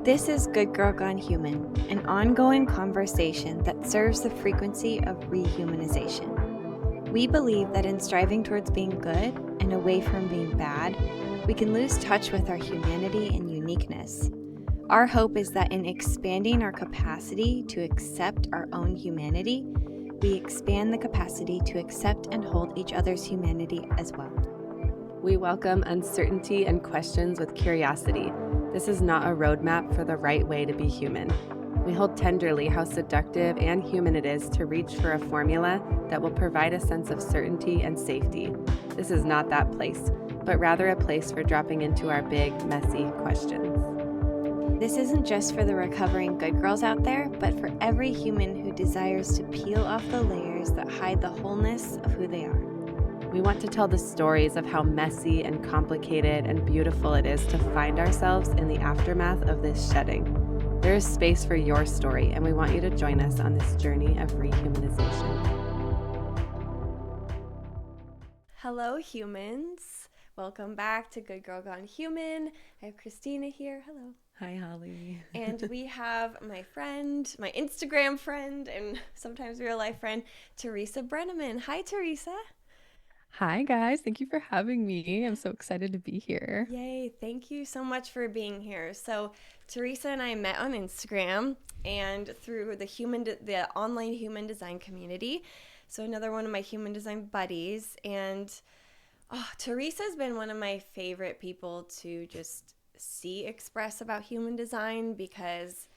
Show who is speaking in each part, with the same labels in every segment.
Speaker 1: This is Good Girl Gone Human, an ongoing conversation that serves the frequency of rehumanization. We believe that in striving towards being good and away from being bad, we can lose touch with our humanity and uniqueness. Our hope is that in expanding our capacity to accept our own humanity, we expand the capacity to accept and hold each other's humanity as well.
Speaker 2: We welcome uncertainty and questions with curiosity. This is not a roadmap for the right way to be human. We hold tenderly how seductive and human it is to reach for a formula that will provide a sense of certainty and safety. This is not that place, but rather a place for dropping into our big, messy questions.
Speaker 1: This isn't just for the recovering good girls out there, but for every human who desires to peel off the layers that hide the wholeness of who they are.
Speaker 2: We want to tell the stories of how messy and complicated and beautiful it is to find ourselves in the aftermath of this shedding. There is space for your story, and we want you to join us on this journey of rehumanization.
Speaker 1: Hello, humans. Welcome back to Good Girl Gone Human. I have Kristina here. Hello.
Speaker 2: Hi, Holly.
Speaker 1: And we have my friend, my Instagram friend, and sometimes real life friend, Teresa Brenneman. Hi, Teresa.
Speaker 3: Hi, guys. Thank you for having me. I'm so excited to be here.
Speaker 1: Yay. Thank you so much for being here. So Teresa and I met on Instagram and through the online human design community. So another one of my human design buddies. And Teresa's been one of my favorite people to just see express about human design because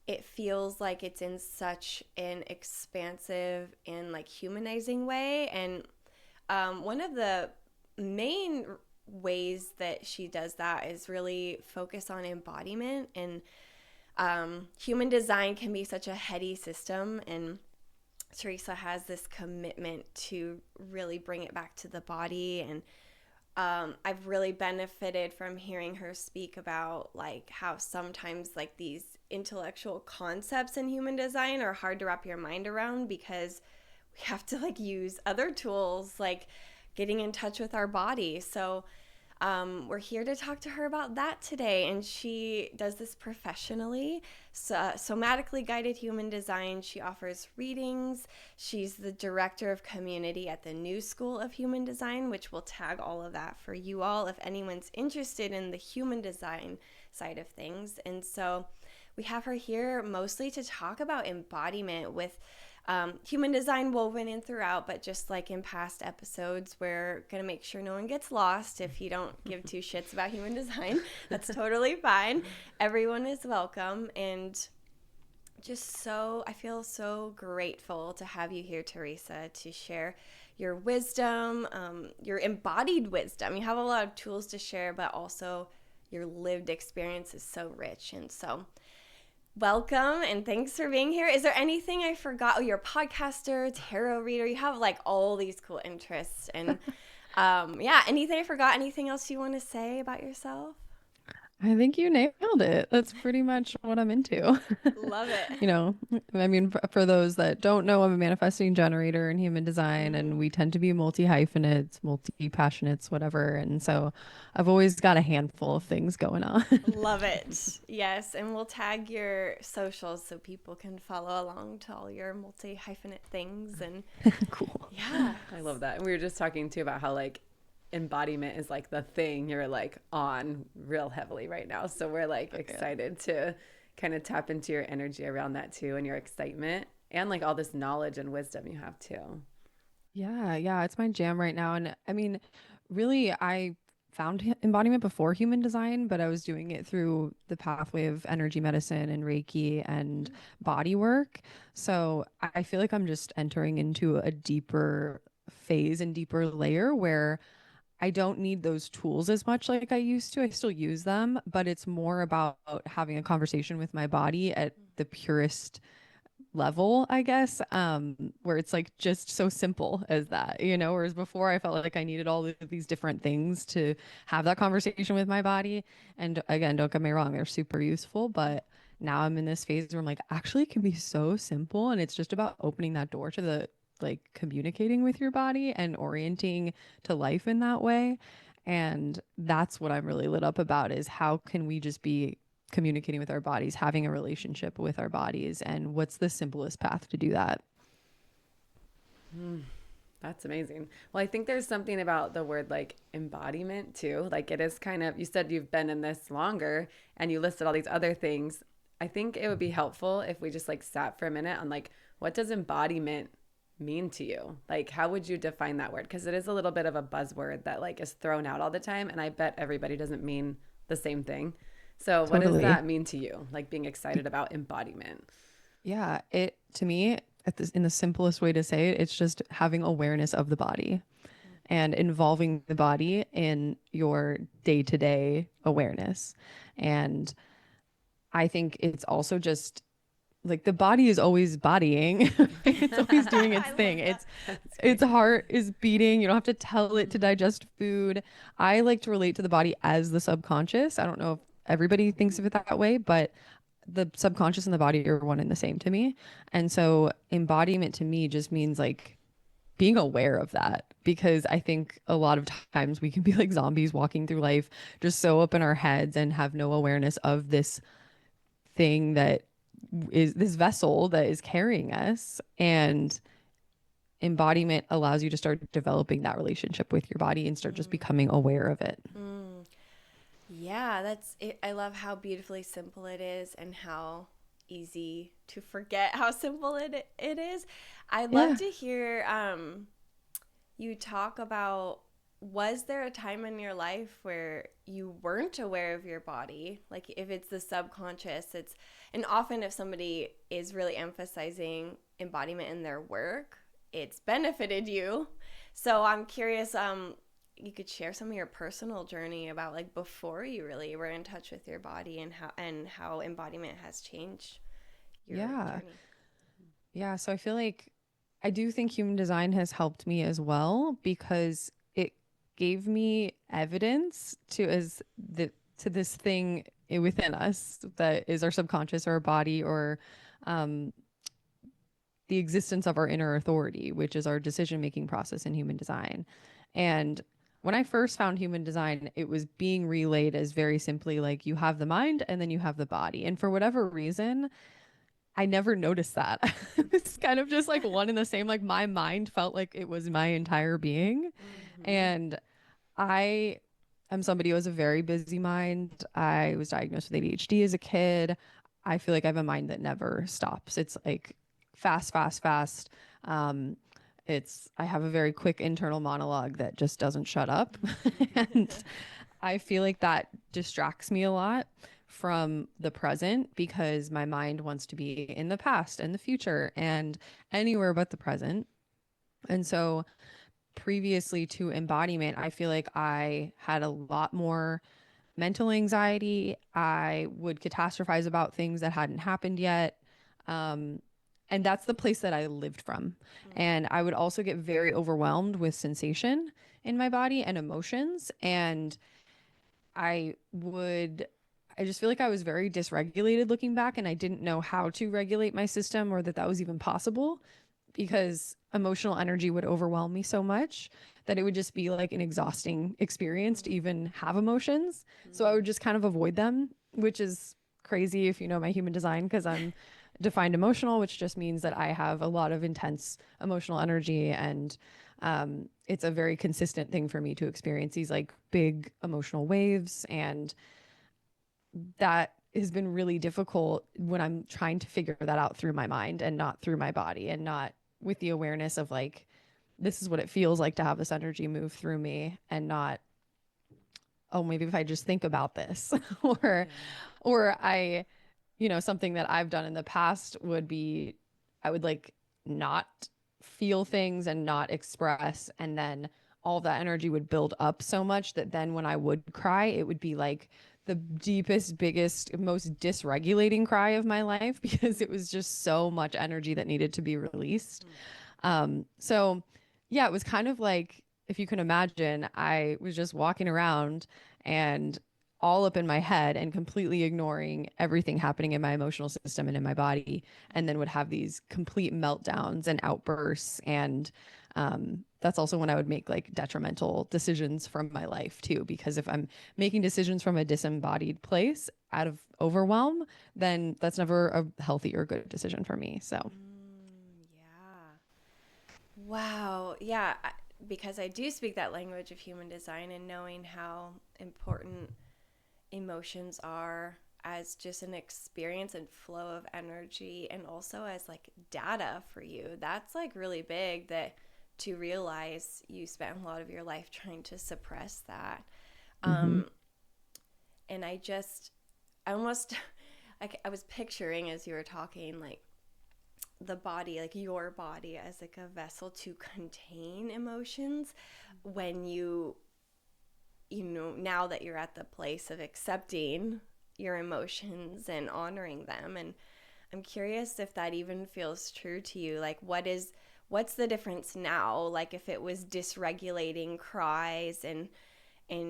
Speaker 1: it feels like it's in such an expansive and like humanizing way. And one of the main ways that she does that is really focus on embodiment. And human design can be such a heady system, and Teresa has this commitment to really bring it back to the body. And I've really benefited from hearing her speak about like how sometimes like these intellectual concepts in human design are hard to wrap your mind around because we have to like use other tools like getting in touch with our body. So we're here to talk to her about that today. And she does this professionally. So, somatically guided human design. She offers readings. She's the director of community at the New School of Human Design, which will tag all of that for you all if anyone's interested in the human design side of things. And so we have her here mostly to talk about embodiment with human design woven in throughout, but just like in past episodes, we're going to make sure no one gets lost. If you don't give two shits about human design, that's totally fine. Everyone is welcome. And I feel so grateful to have you here, Teresa, to share your wisdom, your embodied wisdom. You have a lot of tools to share, but also your lived experience is so rich. And so welcome and thanks for being here. Is there anything I forgot? Oh, you're a podcaster, tarot reader. You have like all these cool interests. And anything I forgot? Anything else you want to say about yourself?
Speaker 3: I think you nailed it. That's pretty much what I'm into.
Speaker 1: Love it.
Speaker 3: I mean, for those that don't know, I'm a manifesting generator in human design, and we tend to be multi-hyphenates, multi-passionates, whatever. And so I've always got a handful of things going on.
Speaker 1: Love it. Yes. And we'll tag your socials so people can follow along to all your multi-hyphenate things. And
Speaker 3: Cool.
Speaker 1: yeah.
Speaker 2: I love that. And we were just talking too about how like embodiment is like the thing you're like on real heavily right now. So we're like excited to kind of tap into your energy around that too, and your excitement and like all this knowledge and wisdom you have too.
Speaker 3: Yeah, it's my jam right now. And I mean, really, I found embodiment before human design, but I was doing it through the pathway of energy medicine and Reiki and body work. So I feel like I'm just entering into a deeper phase and deeper layer where I don't need those tools as much like I used to. I still use them, but it's more about having a conversation with my body at the purest level, I guess, where it's like just so simple as that, whereas before I felt like I needed all of these different things to have that conversation with my body. And again, don't get me wrong, they're super useful, but now I'm in this phase where I'm like, actually it can be so simple. And it's just about opening that door to the like communicating with your body and orienting to life in that way. And that's what I'm really lit up about, is how can we just be communicating with our bodies, having a relationship with our bodies, and what's the simplest path to do that?
Speaker 2: That's amazing. Well, I think there's something about the word like embodiment too. Like it is kind of, you said you've been in this longer and you listed all these other things. I think it would be helpful if we just like sat for a minute on like, what does embodiment mean to you? Like, how would you define that word? Because it is a little bit of a buzzword that like is thrown out all the time. And I bet everybody doesn't mean the same thing. So what does
Speaker 3: Totally.
Speaker 2: that mean to you? Like being excited about embodiment?
Speaker 3: Yeah, it to me, in the simplest way to say it, it's just having awareness of the body and involving the body in your day-to-day awareness. And I think it's also just like the body is always bodying. It's always doing its
Speaker 1: I
Speaker 3: thing.
Speaker 1: love that.
Speaker 3: Its heart is beating. You don't have to tell it to digest food. I like to relate to the body as the subconscious. I don't know if everybody thinks of it that way, but the subconscious and the body are one and the same to me. And so embodiment to me just means like being aware of that, because I think a lot of times we can be like zombies walking through life just so up in our heads and have no awareness of this thing that is this vessel that is carrying us. And embodiment allows you to start developing that relationship with your body and start just becoming aware of it.
Speaker 1: Yeah, that's it. I love how beautifully simple it is and how easy to forget how simple it is. I'd love
Speaker 3: Yeah.
Speaker 1: to hear you talk about, was there a time in your life where you weren't aware of your body? Like if it's the subconscious, and often if somebody is really emphasizing embodiment in their work, it's benefited you. So I'm curious, you could share some of your personal journey about like before you really were in touch with your body, and how embodiment has changed your
Speaker 3: Yeah.
Speaker 1: journey.
Speaker 3: Yeah. So I feel like I do think human design has helped me as well, because it gave me evidence to this thing within us that is our subconscious or our body, or um, the existence of our inner authority, which is our decision making process in human design. And when I first found human design, it was being relayed as very simply like you have the mind and then you have the body. And for whatever reason, I never noticed that. It's kind of just like one and the same. Like my mind felt like it was my entire being. And I am somebody who has a very busy mind. I was diagnosed with ADHD as a kid. I feel like I have a mind that never stops. It's like fast, fast, fast. Um, I have a very quick internal monologue that just doesn't shut up. And I feel like that distracts me a lot from the present, because my mind wants to be in the past and the future and anywhere but the present. And so previously to embodiment, I feel like I had a lot more mental anxiety. I would catastrophize about things that hadn't happened yet. Um, and that's the place that I lived from. And I would also get very overwhelmed with sensation in my body and emotions. And I would, I just feel like I was very dysregulated looking back, and I didn't know how to regulate my system, or that that was even possible, because emotional energy would overwhelm me so much that it would just be like an exhausting experience to even have emotions. So I would just kind of avoid them, which is crazy if you know my human design, because I'm defined emotional, which just means that I have a lot of intense emotional energy. And it's a very consistent thing for me to experience these like big emotional waves. And that has been really difficult when I'm trying to figure that out through my mind and not through my body, and not with the awareness of like, this is what it feels like to have this energy move through me, and not, oh, maybe if I just think about this or I, something that I've done in the past would be, I would like not feel things and not express. And then all that energy would build up so much that then when I would cry, it would be like the deepest, biggest, most dysregulating cry of my life, because it was just so much energy that needed to be released. So yeah, it was kind of like, if you can imagine, I was just walking around and all up in my head and completely ignoring everything happening in my emotional system and in my body, and then would have these complete meltdowns and outbursts. And that's also when I would make like detrimental decisions from my life too, because if I'm making decisions from a disembodied place, out of overwhelm, then that's never a healthy or good decision for me. So
Speaker 1: Yeah. Wow. Yeah. Because I do speak that language of human design, and knowing how important emotions are as just an experience and flow of energy, and also as like data for you, that's like really big, that to realize you spent a lot of your life trying to suppress that.
Speaker 3: mhm.
Speaker 1: And I almost, like, I was picturing as you were talking, like the body, like your body as like a vessel to contain emotions. When now that you're at the place of accepting your emotions and honoring them. And I'm curious if that even feels true to you. Like, what's the difference now? Like, if it was dysregulating cries and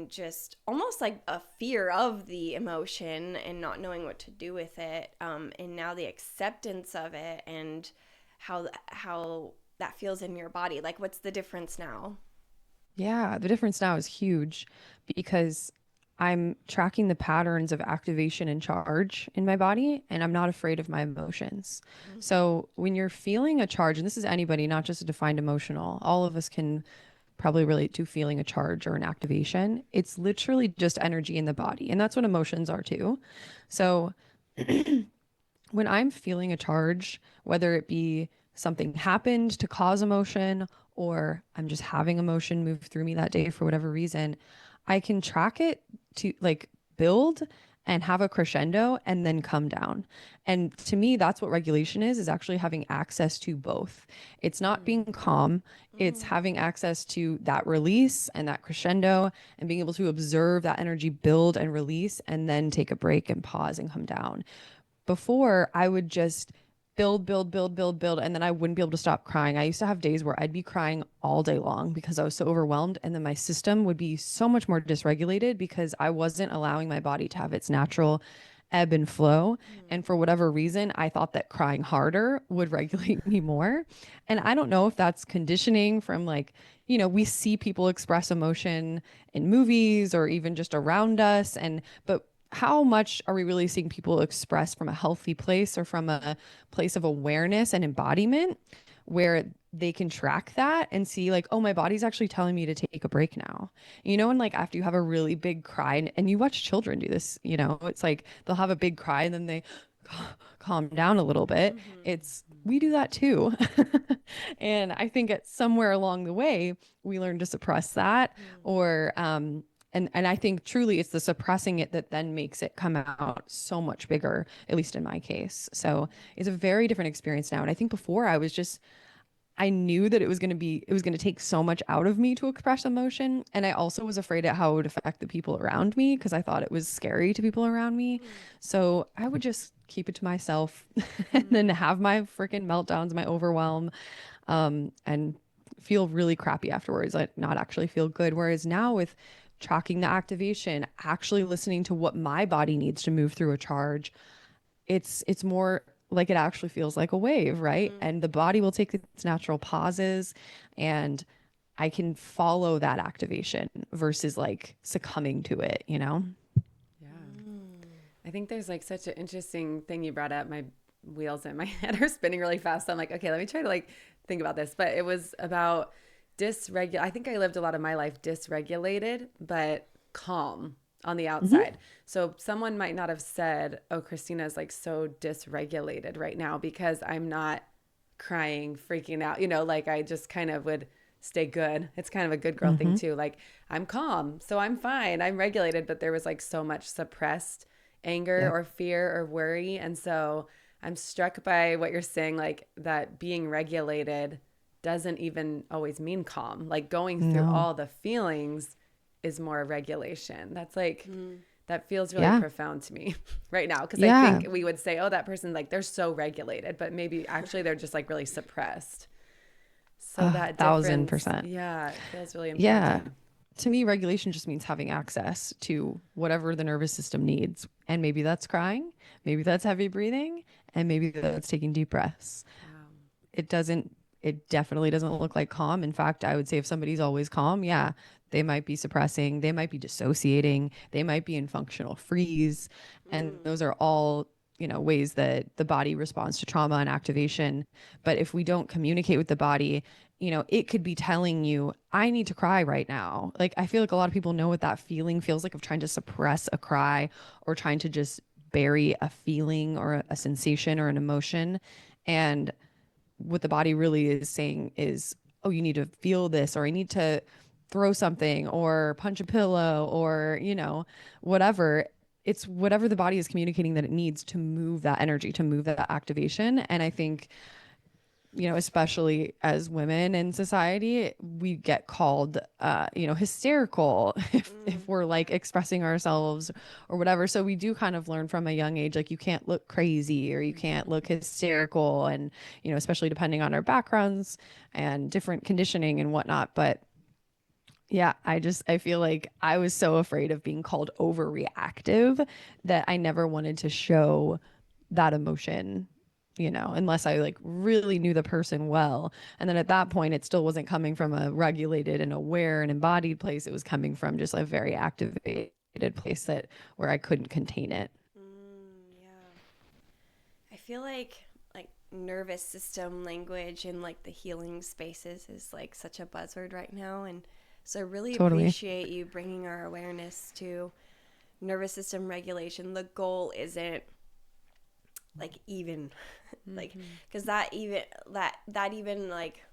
Speaker 1: just almost like a fear of the emotion and not knowing what to do with it, and now the acceptance of it, and how that feels in your body. Like, what's the difference now?
Speaker 3: Yeah, the difference now is huge because I'm tracking the patterns of activation and charge in my body, and I'm not afraid of my emotions. So when you're feeling a charge, and this is anybody, not just a defined emotional, all of us can probably relate to feeling a charge or an activation. It's literally just energy in the body, and that's what emotions are too. So when I'm feeling a charge, whether it be something happened to cause emotion or I'm just having emotion move through me that day for whatever reason, I can track it to like build and have a crescendo and then come down. And to me, that's what regulation is actually having access to both. It's not being calm, it's having access to that release and that crescendo and being able to observe that energy build and release and then take a break and pause and come down. Before, I would just build, and then I wouldn't be able to stop crying. I used to have days where I'd be crying all day long because I was so overwhelmed, and then my system would be so much more dysregulated because I wasn't allowing my body to have its natural ebb and flow. And for whatever reason, I thought that crying harder would regulate me more. And I don't know if that's conditioning from like, we see people express emotion in movies or even just around us. But how much are we really seeing people express from a healthy place or from a place of awareness and embodiment where they can track that and see like, oh, my body's actually telling me to take a break now. And like after you have a really big cry, and you watch children do this, it's like they'll have a big cry and then they calm down a little bit. We do that too. And I think at somewhere along the way, we learn to suppress that or, and I think truly it's the suppressing it that then makes it come out so much bigger, at least in my case. So it's a very different experience now. And I think before I knew that it was going to take so much out of me to express emotion. And I also was afraid of how it would affect the people around me because I thought it was scary to people around me. So I would just keep it to myself and then have my freaking meltdowns, my overwhelm, and feel really crappy afterwards, like not actually feel good. Whereas now with tracking the activation, actually listening to what my body needs to move through a charge, it's more like it actually feels like a wave, right? And the body will take its natural pauses and I can follow that activation versus like succumbing to it.
Speaker 2: Yeah. I think there's like such an interesting thing you brought up. My wheels in my head are spinning really fast. So I'm like, okay, let me try to like think about this. But it was about I think I lived a lot of my life dysregulated, but calm on the outside. So someone might not have said, oh, Kristina is like so dysregulated right now because I'm not crying, freaking out, like I just kind of would stay good. It's kind of a good girl thing too. Like I'm calm, so I'm fine. I'm regulated, but there was like so much suppressed anger
Speaker 3: Yep.
Speaker 2: or fear or worry. And so I'm struck by what you're saying, like that being regulated doesn't even always mean calm. Like going through
Speaker 3: No.
Speaker 2: all the feelings is more regulation. That's like, that feels really
Speaker 3: Yeah.
Speaker 2: profound to me right now. Cause I
Speaker 3: Yeah.
Speaker 2: think we would say, oh, that person, like they're so regulated, but maybe actually they're just like really suppressed. So that
Speaker 3: Thousand
Speaker 2: difference,
Speaker 3: percent.
Speaker 2: yeah, it feels really
Speaker 3: Yeah.
Speaker 2: important.
Speaker 3: To me, regulation just means having access to whatever the nervous system needs. And maybe that's crying, maybe that's heavy breathing, and maybe that's taking deep breaths.
Speaker 2: Wow.
Speaker 3: It definitely doesn't look like calm. In fact, I would say if somebody's always calm, yeah, They might be suppressing, they might be dissociating, they might be in functional freeze. And those are all, you know, ways that the body responds to trauma and activation. But if we don't communicate with the body, you know, it could be telling you, I need to cry right now. Like, I feel like a lot of people know what that feeling feels like, of trying to suppress a cry or trying to just bury a feeling or a sensation or an emotion. And what the body really is saying is, oh, you need to feel this, or I need to throw something or punch a pillow, or, you know, whatever. It's whatever the body is communicating that it needs to move that energy, to move that activation. And I think, you know, especially as women in society, we get called, you know, hysterical if we're like expressing ourselves or whatever. So we do kind of learn from a young age, like, you can't look crazy or you can't look hysterical. And, you know, especially depending on our backgrounds and different conditioning and whatnot. But yeah, I feel like I was so afraid of being called overreactive that I never wanted to show that emotion, you know, unless I like really knew the person well. And then at that point, it still wasn't coming from a regulated and aware and embodied place. It was coming from just a very activated place that where I couldn't contain it.
Speaker 1: Yeah. I feel like nervous system language and like the healing spaces is like such a buzzword right now. And so I really
Speaker 3: Totally.
Speaker 1: appreciate you bringing our awareness to nervous system regulation. The goal isn't like even like, because that even like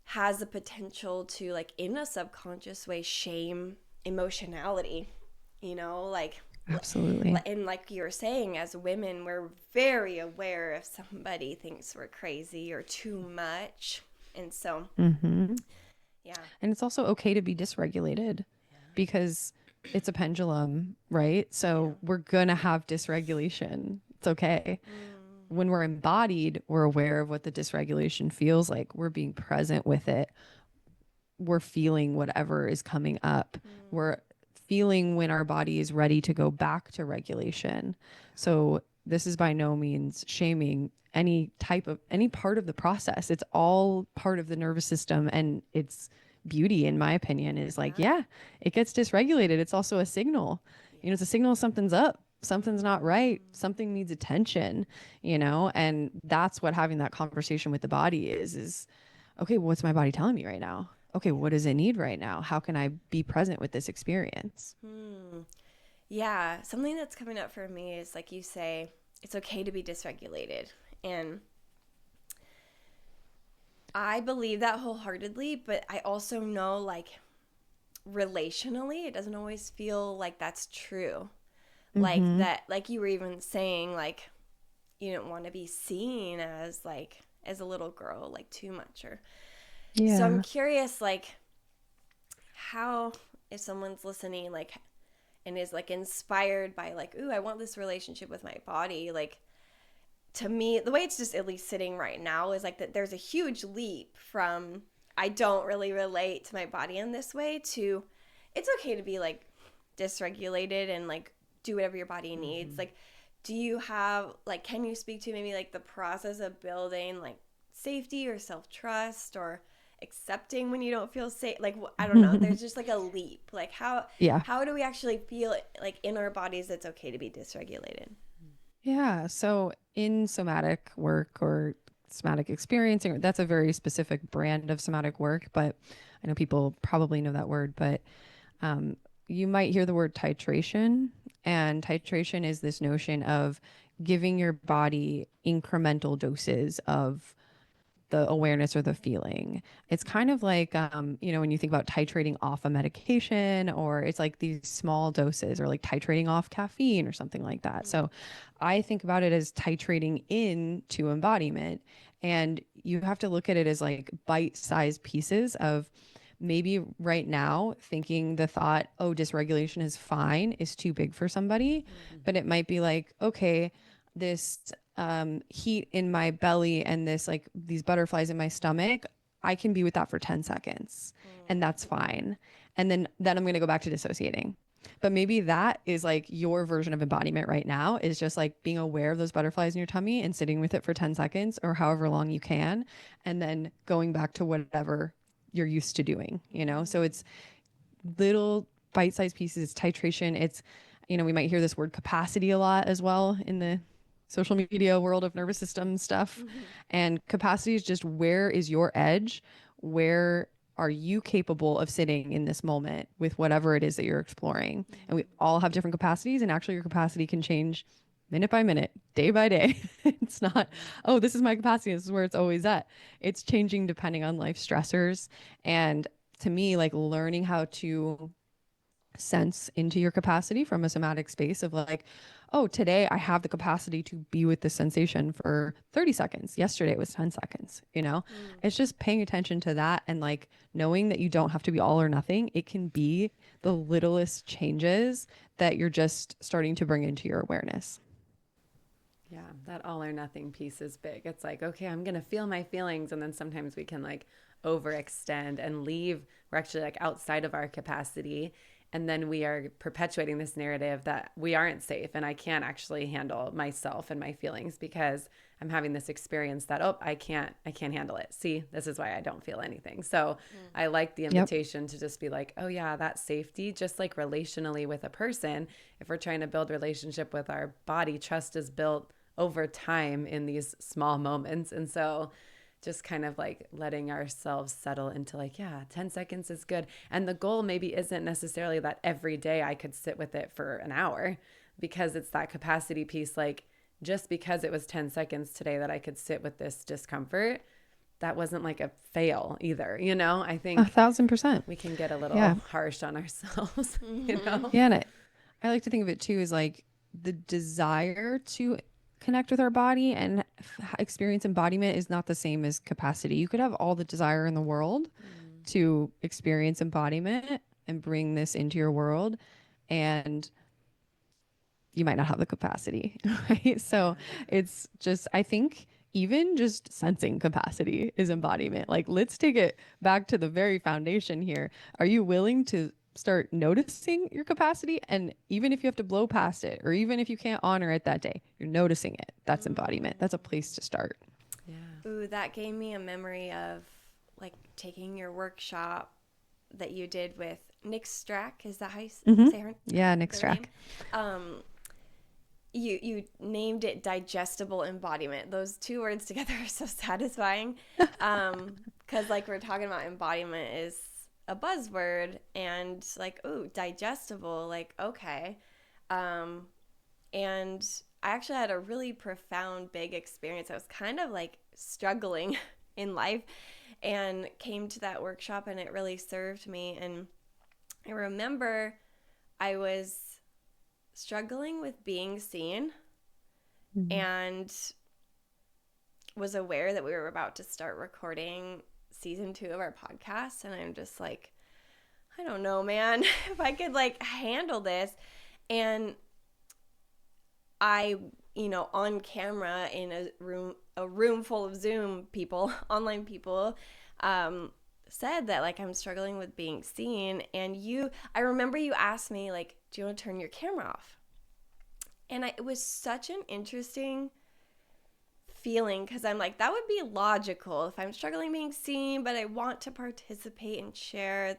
Speaker 1: has the potential to like in a subconscious way shame emotionality, you know, like
Speaker 3: Absolutely.
Speaker 1: and like you were saying, as women, we're very aware if somebody thinks we're crazy or too much. And so yeah.
Speaker 3: And it's also okay to be dysregulated because it's a pendulum, right? So we're going to have dysregulation. It's okay. When we're embodied, we're aware of what the dysregulation feels like. We're being present with it. We're feeling whatever is coming up. We're feeling when our body is ready to go back to regulation. So this is by no means shaming any part of the process. It's all part of the nervous system, and it's beauty, in my opinion, is like, yeah, it gets dysregulated. It's also a signal. You know, it's a signal something's up, something's not right, something needs attention, you know. And that's what having that conversation with the body is okay, what's my body telling me right now? Okay, what does it need right now? How can I be present with this experience?
Speaker 1: Yeah, something that's coming up for me is like you say, it's okay to be dysregulated. And I believe that wholeheartedly, but I also know like relationally, it doesn't always feel like that's true. Like that, like you were even saying, like you don't want to be seen as like as a little girl, like too much or So I'm curious, like, how, if someone's listening, like, and is, like, inspired by, like, ooh, I want this relationship with my body, like, to me, the way it's just at least sitting right now is, like, that there's a huge leap from I don't really relate to my body in this way to it's okay to be, like, dysregulated and, like, do whatever your body needs. Like, do you have, like, can you speak to maybe, like, the process of building, like, safety or self-trust or accepting when you don't feel safe, like I don't know, there's just like a leap, like how do we actually feel like in our bodies it's okay to be dysregulated?
Speaker 3: So in somatic work or somatic experiencing, that's a very specific brand of somatic work, but I know people probably know that word, but you might hear the word titration, and titration is this notion of giving your body incremental doses of the awareness or the feeling. It's kind of like, you know, when you think about titrating off a medication, or it's like these small doses, or like titrating off caffeine or something like that. So I think about it as titrating into embodiment. And you have to look at it as like bite-sized pieces of maybe right now thinking the thought, oh, dysregulation is fine, is too big for somebody. But it might be like, okay, this heat in my belly and this like these butterflies in my stomach, I can be with that for 10 seconds and that's fine. And then I'm going to go back to dissociating. But maybe that is like your version of embodiment right now, is just like being aware of those butterflies in your tummy and sitting with it for 10 seconds or however long you can, and then going back to whatever you're used to doing, you know? So it's little bite-sized pieces, titration. It's, you know, we might hear this word capacity a lot as well in the social media world of nervous system stuff. And capacity is just, where is your edge? Where are you capable of sitting in this moment with whatever it is that you're exploring? And we all have different capacities, and actually your capacity can change minute by minute, day by day. It's not, oh, this is my capacity, this is where it's always at. It's changing depending on life stressors. And to me, like, learning how to sense into your capacity from a somatic space of like, oh, today I have the capacity to be with this sensation for 30 seconds. Yesterday it was 10 seconds, you know? It's just paying attention to that, and like knowing that you don't have to be all or nothing. It can be the littlest changes that you're just starting to bring into your awareness.
Speaker 2: Yeah, that all or nothing piece is big. It's like, okay, I'm going to feel my feelings. And then sometimes we can like overextend and leave. We're actually like outside of our capacity. And then we are perpetuating this narrative that we aren't safe and I can't actually handle myself and my feelings because I'm having this experience that, oh, I can't handle it. See, this is why I don't feel anything. So I like the invitation to just be like, oh yeah, that safety, just like relationally with a person. If we're trying to build relationship with our body, trust is built over time in these small moments. And so just kind of like letting ourselves settle into like, yeah, 10 seconds is good. And the goal maybe isn't necessarily that every day I could sit with it for an hour, because it's that capacity piece. Like, just because it was 10 seconds today that I could sit with this discomfort, that wasn't like a fail either. You know, I think
Speaker 3: 1,000%.
Speaker 2: we can get a little harsh on ourselves, you know?
Speaker 3: Yeah. And I like to think of it too as like the desire to connect with our body and experience embodiment is not the same as capacity. You could have all the desire in the world to experience embodiment and bring this into your world, and you might not have the capacity, right? So it's just, I think even just sensing capacity is embodiment. Like, let's take it back to the very foundation here. Are you willing to start noticing your capacity? And even if you have to blow past it, or even if you can't honor it that day, you're noticing it. That's embodiment. That's a place to start.
Speaker 2: Yeah.
Speaker 1: Ooh, that gave me a memory of like taking your workshop that you did with Nick Strack. Is that how you say her?
Speaker 3: Yeah, Nick Strack.
Speaker 1: You named it digestible embodiment. Those two words together are so satisfying. Because like we're talking about, embodiment is a buzzword, and like, ooh, digestible, like, okay. And I actually had a really profound, big experience. I was kind of like struggling in life and came to that workshop, and it really served me. And I remember I was struggling with being seen and was aware that we were about to start recording season 2 of our podcast, and I'm just like, I don't know, man, if I could like handle this. And I, you know, on camera in a room full of Zoom people, online people, said that like I'm struggling with being seen. And I remember you asked me like, do you want to turn your camera off? And it was such an interesting feeling, because I'm like, that would be logical if I'm struggling being seen, but I want to participate and share.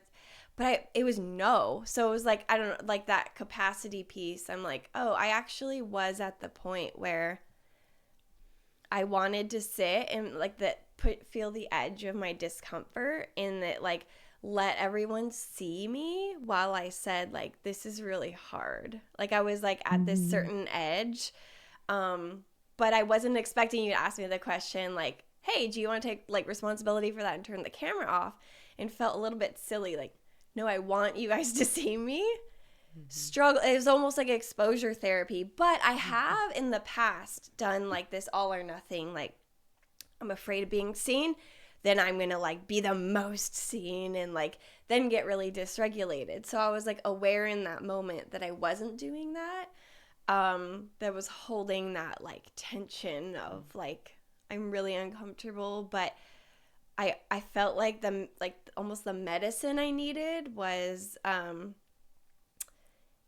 Speaker 1: But it was no. So it was like, I don't know, like that capacity piece. I'm like, oh, I actually was at the point where I wanted to sit and like feel the edge of my discomfort, and that like let everyone see me while I said like, this is really hard. Like I was like at this certain edge. But I wasn't expecting you to ask me the question like, hey, do you want to take like responsibility for that and turn the camera off? And felt a little bit silly. Like, no, I want you guys to see me struggle. It was almost like exposure therapy. But I have in the past done like this all or nothing. Like, I'm afraid of being seen, then I'm going to like be the most seen, and like then get really dysregulated. So I was like aware in that moment that I wasn't doing that. That was holding that like tension of like, I'm really uncomfortable, but I felt like almost the medicine I needed was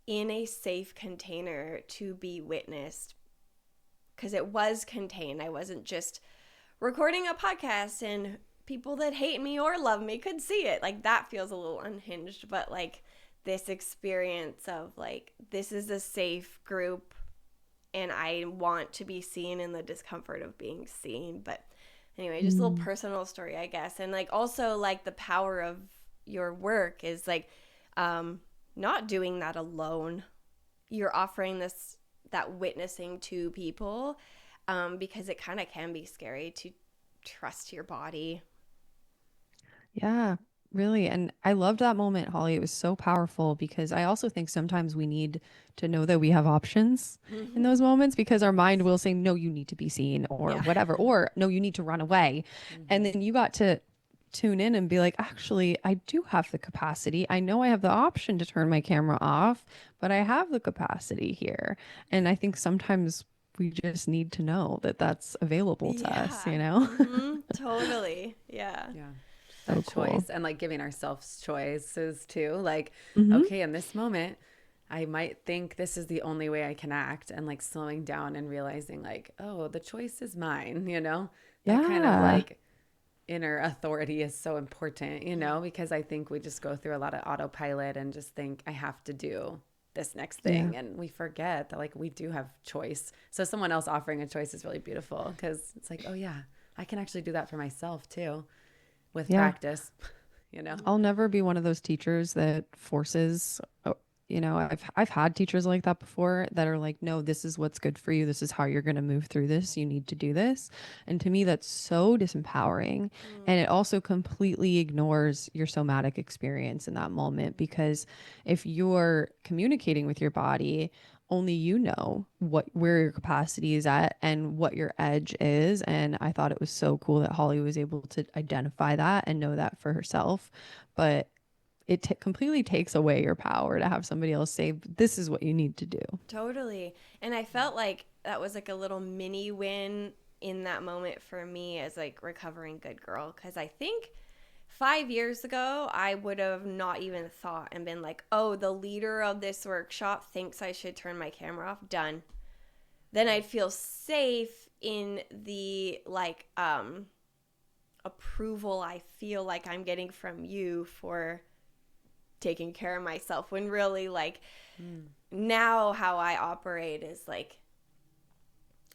Speaker 1: in a safe container to be witnessed, because it was contained. I wasn't just recording a podcast and people that hate me or love me could see it. Like that feels a little unhinged, but like this experience of like, this is a safe group and I want to be seen in the discomfort of being seen. But anyway, just a little personal story, I guess. And like also like the power of your work is like not doing that alone. You're offering this, that witnessing to people, because it kind of can be scary to trust your body.
Speaker 3: Yeah, really. And I loved that moment, Holly. It was so powerful because I also think sometimes we need to know that we have options in
Speaker 1: Mm-hmm.
Speaker 3: those moments because our mind will say, no, you need to be seen or
Speaker 1: Yeah.
Speaker 3: whatever, or no, you need to run away. And
Speaker 2: Mm-hmm.
Speaker 3: then you got to tune in and be like, actually, I do have the capacity. I know I have the option to turn my camera off, but I have the capacity here. And I think sometimes we just need to know that that's available to us,
Speaker 1: Yeah.
Speaker 3: you know?
Speaker 1: Mm-hmm. Totally. Yeah.
Speaker 2: Yeah.
Speaker 3: So
Speaker 2: That
Speaker 3: cool.
Speaker 2: choice and like giving ourselves choices too. Like,
Speaker 3: Hmm.
Speaker 2: okay, in this moment, I might think this is the only way I can act, and like slowing down and realizing, like, oh, the choice is mine, you know? That kind of
Speaker 3: Yeah.
Speaker 2: like inner authority is so important, you know, because I think we just go through a lot of autopilot and just think, I have to do this next
Speaker 3: Yeah.
Speaker 2: thing. And we forget that like we do have choice. So someone else offering a choice is really beautiful because it's like, oh, yeah, I can actually do that for myself too with
Speaker 3: Yeah.
Speaker 2: practice, you know?
Speaker 3: I'll never be one of those teachers that forces, I've had teachers like that before that are like, no, this is what's good for you. This is how you're going to move through this. You need to do this. And to me, that's so disempowering. And it also completely ignores your somatic experience in that moment because if you're communicating with your body, only you know where your capacity is at and what your edge is. And I thought it was so cool that Holly was able to identify that and know that for herself. But it completely takes away your power to have somebody else say, this is what you need to do.
Speaker 1: Totally. And I felt like that was like a little mini win in that moment for me as like recovering good girl. Cause I think 5 years ago, I would have not even thought and been like, oh, the leader of this workshop thinks I should turn my camera off. Done. Then I'd feel safe in the like approval I feel like I'm getting from you for taking care of myself, when really like now how I operate is like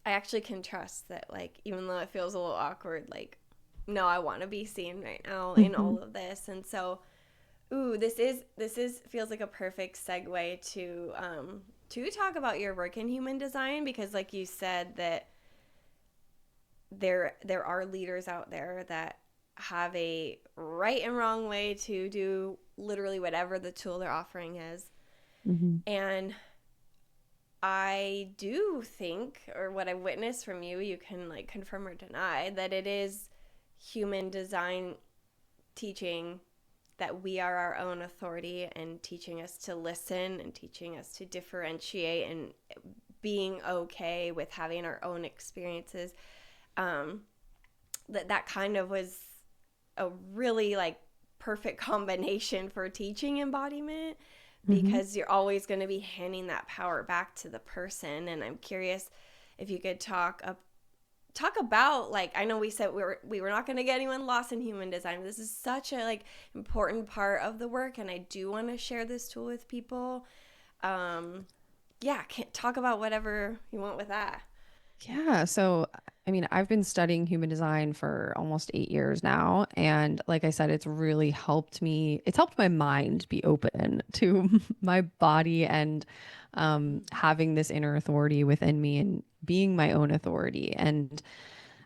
Speaker 1: I actually can trust that, like, even though it feels a little awkward, like, no, I want to be seen right now in
Speaker 3: Mm-hmm.
Speaker 1: all of this. And so, this is feels like a perfect segue to talk about your work in human design, because like you said that there are leaders out there that have a right and wrong way to do literally whatever the tool they're offering is.
Speaker 3: Mm-hmm.
Speaker 1: And I do think, or what I witnessed from you, you can like confirm or deny that it is human design teaching that we are our own authority, and teaching us to listen and teaching us to differentiate and being okay with having our own experiences. That kind of was a really like perfect combination for teaching embodiment,
Speaker 3: Mm-hmm.
Speaker 1: because you're always going to be handing that power back to the person. And I'm curious if you could talk about, like, I know we said we were not going to get anyone lost in human design. This is such a like important part of the work, and I do want to share this tool with people. Yeah, can't talk about whatever you want with that.
Speaker 3: Yeah. So, I mean, I've been studying human design for almost 8 years now. And like I said, it's really helped me. It's helped my mind be open to my body and having this inner authority within me and being my own authority. And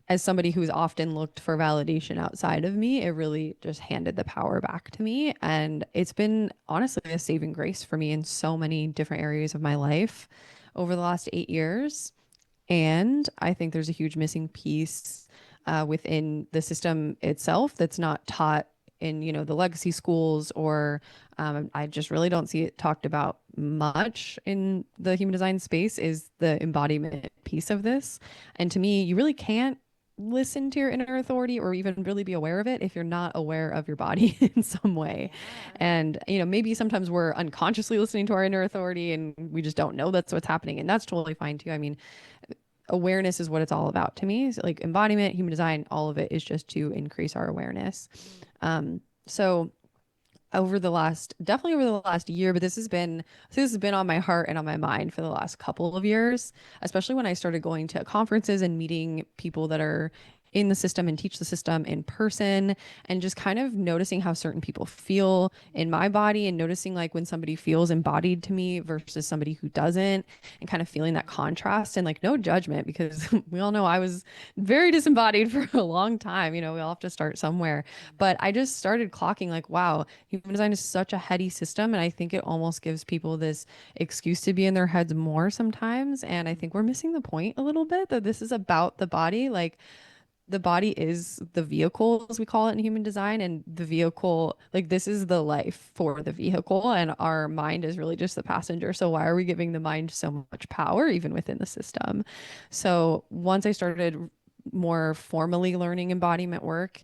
Speaker 3: as somebody who's often looked for validation outside of me, it really just handed the power back to me. And it's been honestly a saving grace for me in so many different areas of my life over the last 8 years. And I think there's a huge missing piece within the system itself that's not taught in, the legacy schools, or I just really don't see it talked about much in the human design space, is the embodiment piece of this. And to me, you really can't listen to your inner authority or even really be aware of it if you're not aware of your body in some way.
Speaker 1: Yeah.
Speaker 3: And, maybe sometimes we're unconsciously listening to our inner authority and we just don't know that's what's happening. And that's totally fine too. I mean, awareness is what it's all about to me. So like embodiment, human design, all of it is just to increase our awareness. So definitely over the last year, but this has been on my heart and on my mind for the last couple of years, especially when I started going to conferences and meeting people that are in the system and teach the system in person, and just kind of noticing how certain people feel in my body, and noticing like when somebody feels embodied to me versus somebody who doesn't, and kind of feeling that contrast, and like no judgment, because we all know I was very disembodied for a long time. We all have to start somewhere. But I just started clocking like, wow, human design is such a heady system. And I think it almost gives people this excuse to be in their heads more sometimes. And I think we're missing the point a little bit, that this is about the body. Like, the body is the vehicle, as we call it in human design, and the vehicle, like, this is the life for the vehicle, and our mind is really just the passenger. So why are we giving the mind so much power even within the system? So once I started more formally learning embodiment work,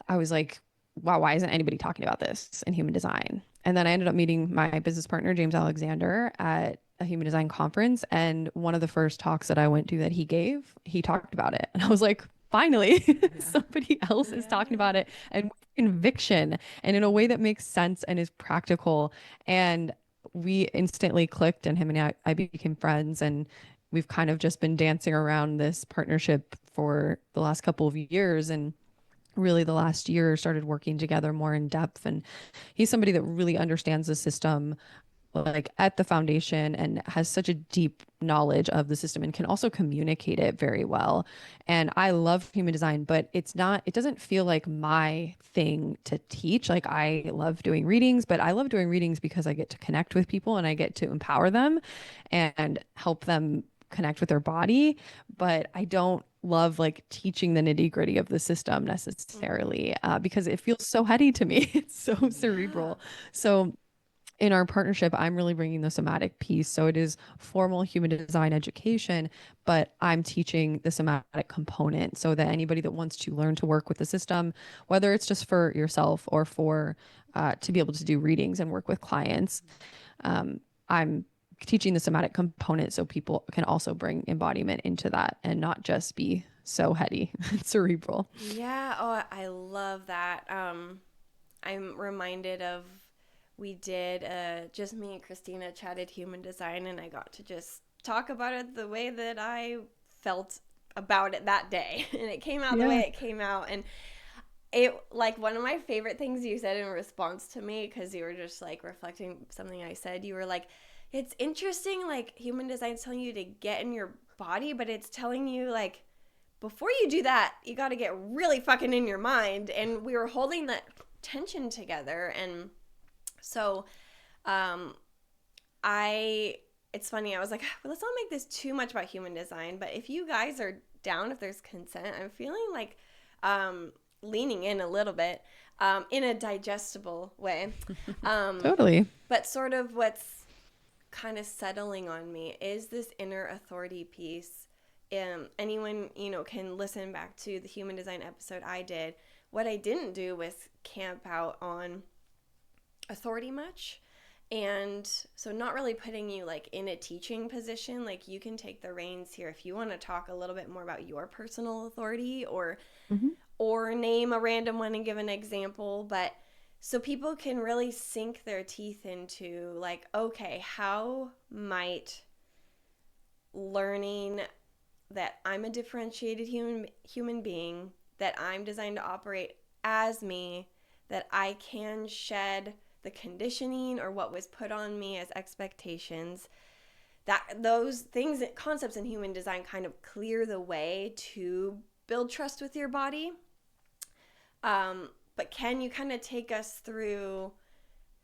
Speaker 3: I was like, wow, why isn't anybody talking about this in human design? And then I ended up meeting my business partner, James Alexander, at a human design conference. And one of the first talks that I went to that he gave, he talked about it. And I was like, finally, somebody else is talking about it, and with conviction, and in a way that makes sense and is practical. And we instantly clicked, and him and I became friends. And we've kind of just been dancing around this partnership for the last couple of years. And really the last year started working together more in depth. And he's somebody that really understands the system like at the foundation, and has such a deep knowledge of the system, and can also communicate it very well. And I love human design, but it doesn't feel like my thing to teach. Like, I love doing readings, but I love doing readings because I get to connect with people, and I get to empower them and help them connect with their body. But I don't love like teaching the nitty gritty of the system necessarily, because it feels so heady to me. It's so cerebral. So in our partnership, I'm really bringing the somatic piece. So it is formal human design education, but I'm teaching the somatic component, so that anybody that wants to learn to work with the system, whether it's just for yourself or for to be able to do readings and work with clients, I'm teaching the somatic component so people can also bring embodiment into that and not just be so heady and cerebral.
Speaker 1: Yeah. Oh, I love that. I'm reminded of we did just me and Kristina chatted human design, and I got to just talk about it the way that I felt about it that day, and it came out the way it came out. And it, like, one of my favorite things you said in response to me, because you were just like reflecting something I said, you were like, it's interesting, like human design's telling you to get in your body, but it's telling you like before you do that, you got to get really fucking in your mind. And we were holding that tension together. And so it's funny, I was like, well, let's not make this too much about human design, but if you guys are down, if there's consent, I'm feeling like leaning in a little bit in a digestible way.
Speaker 3: Totally.
Speaker 1: But sort of what's kind of settling on me is this inner authority piece. Anyone, can listen back to the human design episode I did. What I didn't do was camp out on authority much. And so not really putting you like in a teaching position. Like, you can take the reins here if you want to talk a little bit more about your personal authority, or name a random one and give an example. But so people can really sink their teeth into like, okay, how might learning that I'm a differentiated human being, that I'm designed to operate as me, that I can shed the conditioning or what was put on me as expectations, that those things, concepts in human design kind of clear the way to build trust with your body. But can you kind of take us through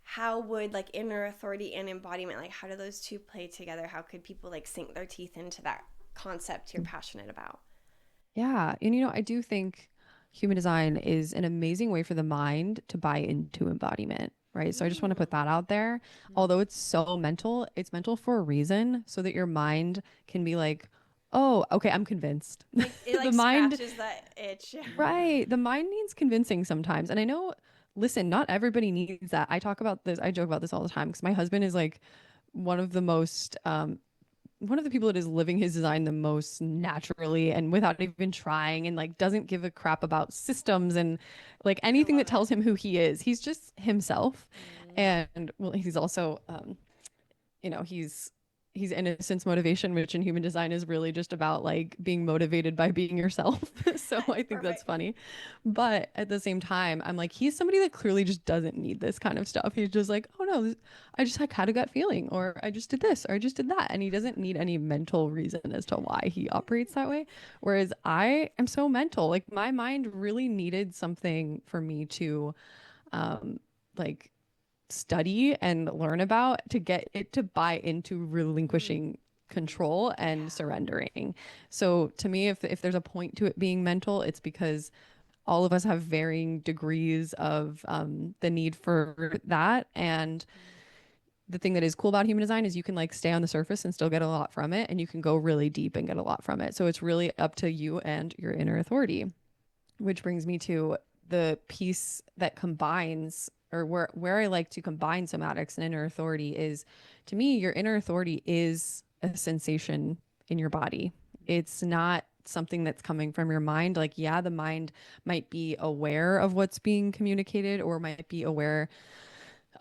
Speaker 1: how would like inner authority and embodiment, like how do those two play together? How could people like sink their teeth into that concept you're passionate about?
Speaker 3: Yeah. And, I do think human design is an amazing way for the mind to buy into embodiment, right? So I just want to put that out there. Although it's so mental, it's mental for a reason, so that your mind can be like, oh, okay, I'm convinced.
Speaker 1: It like
Speaker 3: The mind,
Speaker 1: scratches that itch.
Speaker 3: right. The mind needs convincing sometimes. And I know, listen, not everybody needs that. I joke about this all the time, because my husband is like one of the most one of the people that is living his design the most naturally and without even trying, and like doesn't give a crap about systems and like anything that tells him who he is. He's just himself. And well, he's also you know, he's innocence motivation, which in human design is really just about like being motivated by being yourself. So I think that's funny. But at the same time, I'm like, he's somebody that clearly just doesn't need this kind of stuff. He's just like, oh no, I just like had a gut feeling, or I just did this, or I just did that. And he doesn't need any mental reason as to why he operates that way. Whereas I am so mental. Like my mind really needed something for me to like study and learn about to get it to buy into relinquishing control and surrendering. So to me, if there's a point to it being mental, it's because all of us have varying degrees of the need for that. And the thing that is cool about human design is you can like stay on the surface and still get a lot from it, and you can go really deep and get a lot from it. So it's really up to you and your inner authority, which brings me to the piece that combines, or where I like to combine somatics and inner authority is, to me, your inner authority is a sensation in your body. It's not something that's coming from your mind. Like, yeah, the mind might be aware of what's being communicated or might be aware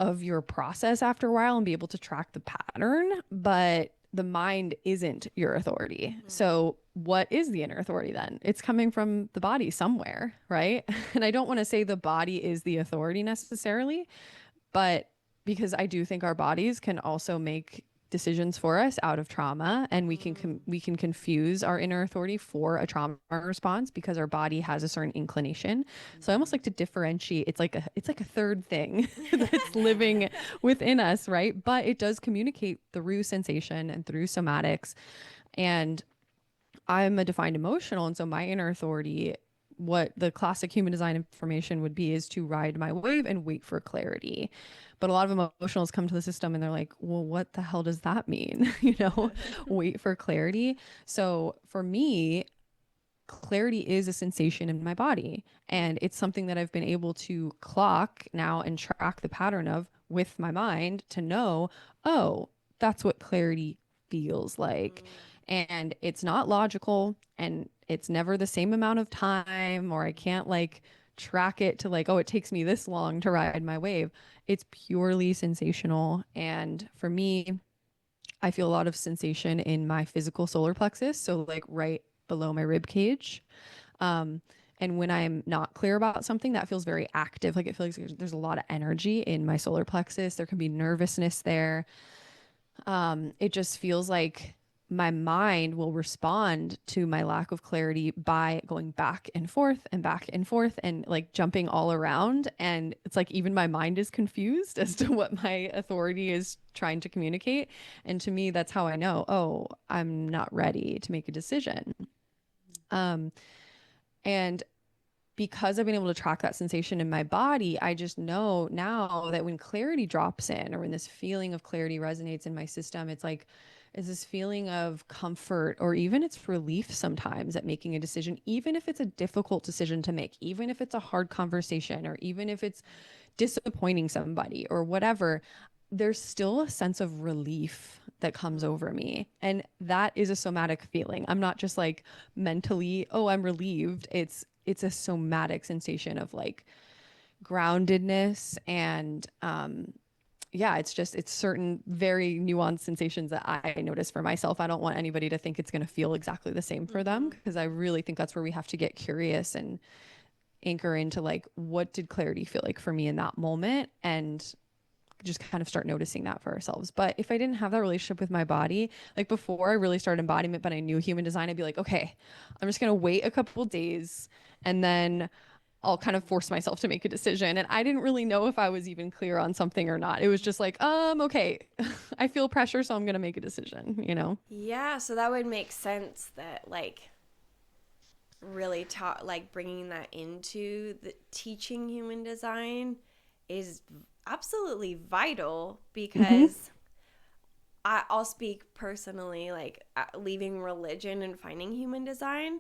Speaker 3: of your process after a while and be able to track the pattern, but the mind isn't your authority. So what is the inner authority then? It's coming from the body somewhere, right? And I don't want to say the body is the authority necessarily, but because I do think our bodies can also make decisions for us out of trauma, and we can confuse our inner authority for a trauma response because our body has a certain inclination. So I almost like to differentiate. It's like a third thing that's living within us, right? But it does communicate through sensation and through somatics. And I'm a defined emotional, and so my inner authority, what the classic human design information would be, is to ride my wave and wait for clarity. But a lot of emotionals come to the system and they're like, well, what the hell does that mean? Wait for clarity. So for me, clarity is a sensation in my body. And it's something that I've been able to clock now and track the pattern of with my mind to know, oh, that's what clarity feels like. And it's not logical, and it's never the same amount of time, or I can't like track it to like, oh, it takes me this long to ride my wave. It's purely sensational. And for me, I feel a lot of sensation in my physical solar plexus. So like right below my rib cage. And when I'm not clear about something, that feels very active. Like it feels like there's a lot of energy in my solar plexus. There can be nervousness there. It just feels like my mind will respond to my lack of clarity by going back and forth and like jumping all around. And it's like even my mind is confused as to what my authority is trying to communicate. And to me, that's how I know, oh, I'm not ready to make a decision. And because I've been able to track that sensation in my body, I just know now that when clarity drops in, or when this feeling of clarity resonates in my system, it's like, is this feeling of comfort, or even it's relief sometimes at making a decision, even if it's a difficult decision to make, even if it's a hard conversation, or even if it's disappointing somebody or whatever, there's still a sense of relief that comes over me. And that is a somatic feeling. I'm not just like mentally, oh, I'm relieved. It's a somatic sensation of like groundedness. And yeah, it's certain very nuanced sensations that I notice for myself. I don't want anybody to think it's going to feel exactly the same for them, because I really think that's where we have to get curious and anchor into like, what did clarity feel like for me in that moment, and just kind of start noticing that for ourselves. But if I didn't have that relationship with my body, like before I really started embodiment, but I knew human design, I'd be like, okay, I'm just going to wait a couple of days and then I'll kind of force myself to make a decision. And I didn't really know if I was even clear on something or not. It was just like, okay, I feel pressure, so I'm going to make a decision,
Speaker 1: Yeah, so that would make sense that like really like bringing that into the teaching human design is absolutely vital, because I'll speak personally, like leaving religion and finding human design,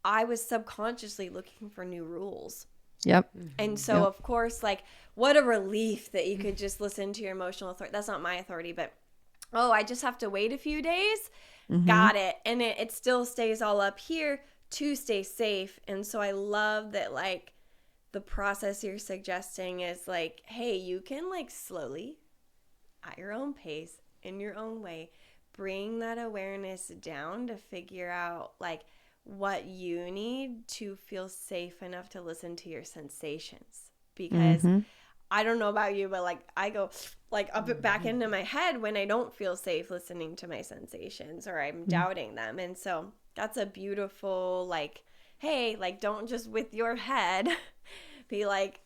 Speaker 1: I was subconsciously looking for new rules.
Speaker 3: Yep.
Speaker 1: And so, of course, like, what a relief that you could just listen to your emotional authority. That's not my authority, but oh, I just have to wait a few days.
Speaker 3: Mm-hmm.
Speaker 1: Got it. And it still stays all up here to stay safe. And so I love that, like, the process you're suggesting is like, hey, you can like slowly, at your own pace, in your own way, bring that awareness down to figure out like what you need to feel safe enough to listen to your sensations. Because
Speaker 3: Mm-hmm.
Speaker 1: I don't know about you, but like I go like up back into my head when I don't feel safe listening to my sensations or I'm doubting them. And so that's a beautiful, like, hey, like, don't just with your head be like,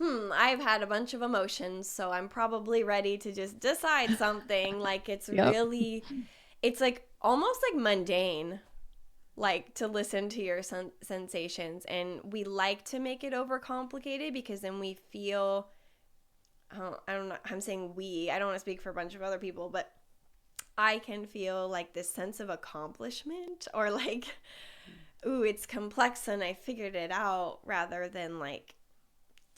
Speaker 1: I've had a bunch of emotions, so I'm probably ready to just decide something. Like, it's
Speaker 3: Yep.
Speaker 1: really, it's like almost like mundane, like to listen to your sensations. And we like to make it overcomplicated because then we feel, I don't know, I'm saying we, I don't want to speak for a bunch of other people, but I can feel like this sense of accomplishment or like, ooh, it's complex and I figured it out rather than like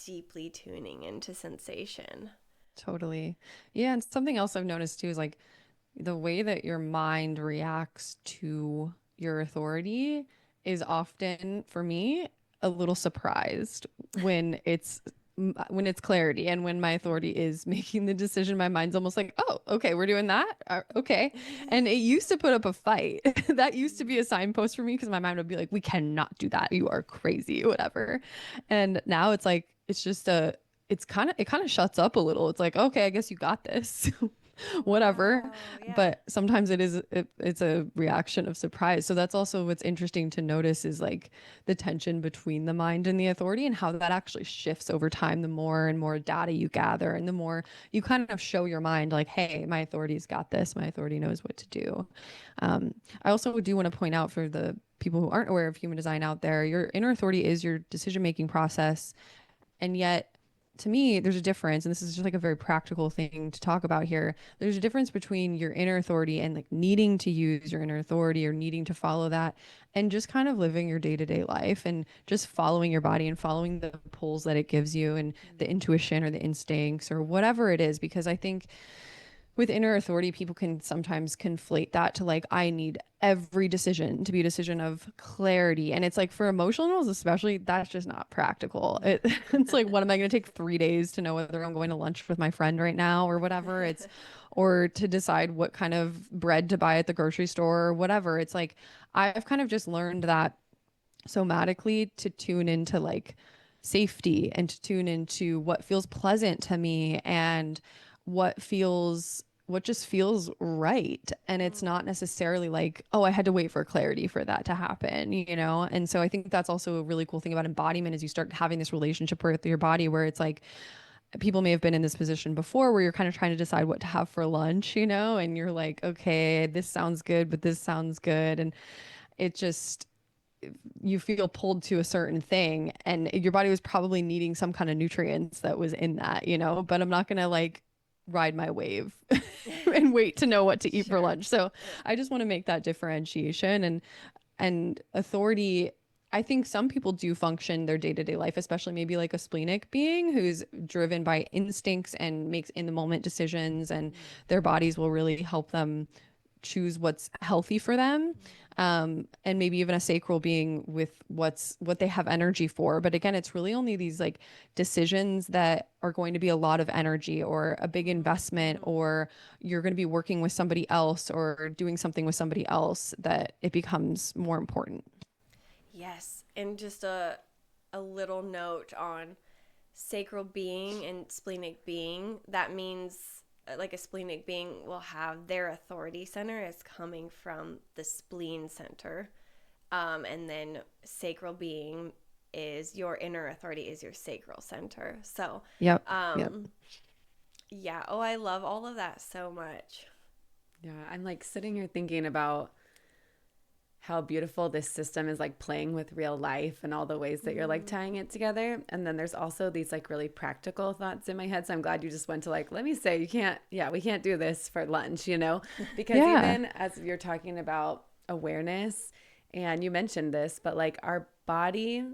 Speaker 1: deeply tuning into sensation.
Speaker 3: Totally. Yeah. And something else I've noticed too is like the way that your mind reacts to your authority is often, for me, a little surprised when it's clarity and when my authority is making the decision. My mind's almost like, oh, okay, we're doing that. Okay. And it used to put up a fight. That used to be a signpost for me because my mind would be like, we cannot do that. You are crazy, whatever. And now it's like, it's just it kind of shuts up a little. It's like, okay, I guess you got this. Whatever.
Speaker 1: Wow, yeah.
Speaker 3: But sometimes it's a reaction of surprise. So that's also what's interesting to notice is like the tension between the mind and the authority and how that actually shifts over time. The more and more data you gather and the more you kind of show your mind like, hey, my authority's got this. My authority knows what to do. I also do want to point out for the people who aren't aware of human design out there, your inner authority is your decision making process. And yet, to me, there's a difference, and this is just like a very practical thing to talk about here. There's a difference between your inner authority and like needing to use your inner authority or needing to follow that, and just kind of living your day-to-day life and just following your body and following the pulls that it gives you and the intuition or the instincts or whatever it is. Because I think with inner authority, people can sometimes conflate that to like, I need every decision to be a decision of clarity. And it's like for emotionals, especially, that's just not practical. It's like, what am I going to take 3 days to know whether I'm going to lunch with my friend right now or whatever? Or to decide what kind of bread to buy at the grocery store or whatever. It's like, I've kind of just learned that somatically to tune into like safety and to tune into what feels pleasant to me and what just feels right. And it's not necessarily like, oh, I had to wait for clarity for that to happen, you know? And so I think that's also a really cool thing about embodiment is you start having this relationship with your body where it's like people may have been in this position before where you're kind of trying to decide what to have for lunch, you know, and you're like, okay, this sounds good, but this sounds good. And it just you feel pulled to a certain thing and your body was probably needing some kind of nutrients that was in that, you know, but I'm not going to like ride my wave and wait to know what to eat for
Speaker 1: Sure.
Speaker 3: lunch. So
Speaker 1: Yeah.
Speaker 3: I just want to make that differentiation and authority. I think some people do function their day-to-day life, especially maybe like a splenic being who's driven by instincts and makes in the moment decisions and their bodies will really help them choose what's healthy for them, and maybe even a sacral being with what they have energy for. But again, it's really only these like decisions that are going to be a lot of energy or a big investment, or you're going to be working with somebody else or doing something with somebody else that it becomes more important.
Speaker 1: Yes. And just a little note on sacral being and splenic being. That means like a splenic being will have their authority center is coming from the spleen center. And then sacral being is your inner authority is your sacral center. So,
Speaker 3: Yep. Yep.
Speaker 1: um, yeah. Oh, I love all of that so much.
Speaker 2: Yeah, I'm like sitting here thinking about how beautiful this system is like playing with real life and all the ways that you're like tying it together. And then there's also these like really practical thoughts in my head. So I'm glad you just went to like, let me say, we can't do this for lunch, you know? Because
Speaker 3: Yeah.
Speaker 2: even as you're talking about awareness, and you mentioned this, but like our body,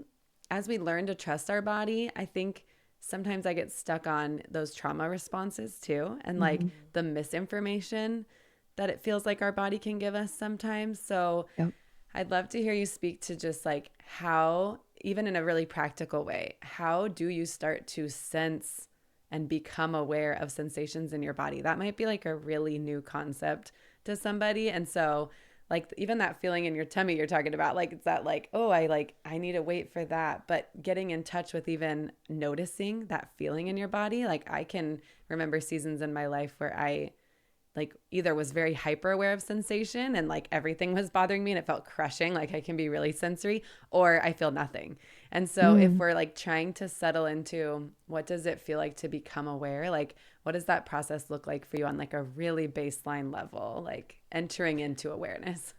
Speaker 2: as we learn to trust our body, I think sometimes I get stuck on those trauma responses too, and like the misinformation that it feels like our body can give us sometimes. So
Speaker 3: Yep.
Speaker 2: I'd love to hear you speak to just like how, even in a really practical way, how do you start to sense and become aware of sensations in your body? That might be like a really new concept to somebody. And so like even that feeling in your tummy you're talking about, like it's that like, oh, I need to wait for that. But getting in touch with even noticing that feeling in your body. Like I can remember seasons in my life where I like either was very hyper aware of sensation and like everything was bothering me and it felt crushing, like I can be really sensory, or I feel nothing. And so if we're like trying to settle into what does it feel like to become aware, like what does that process look like for you on like a really baseline level, like entering into awareness?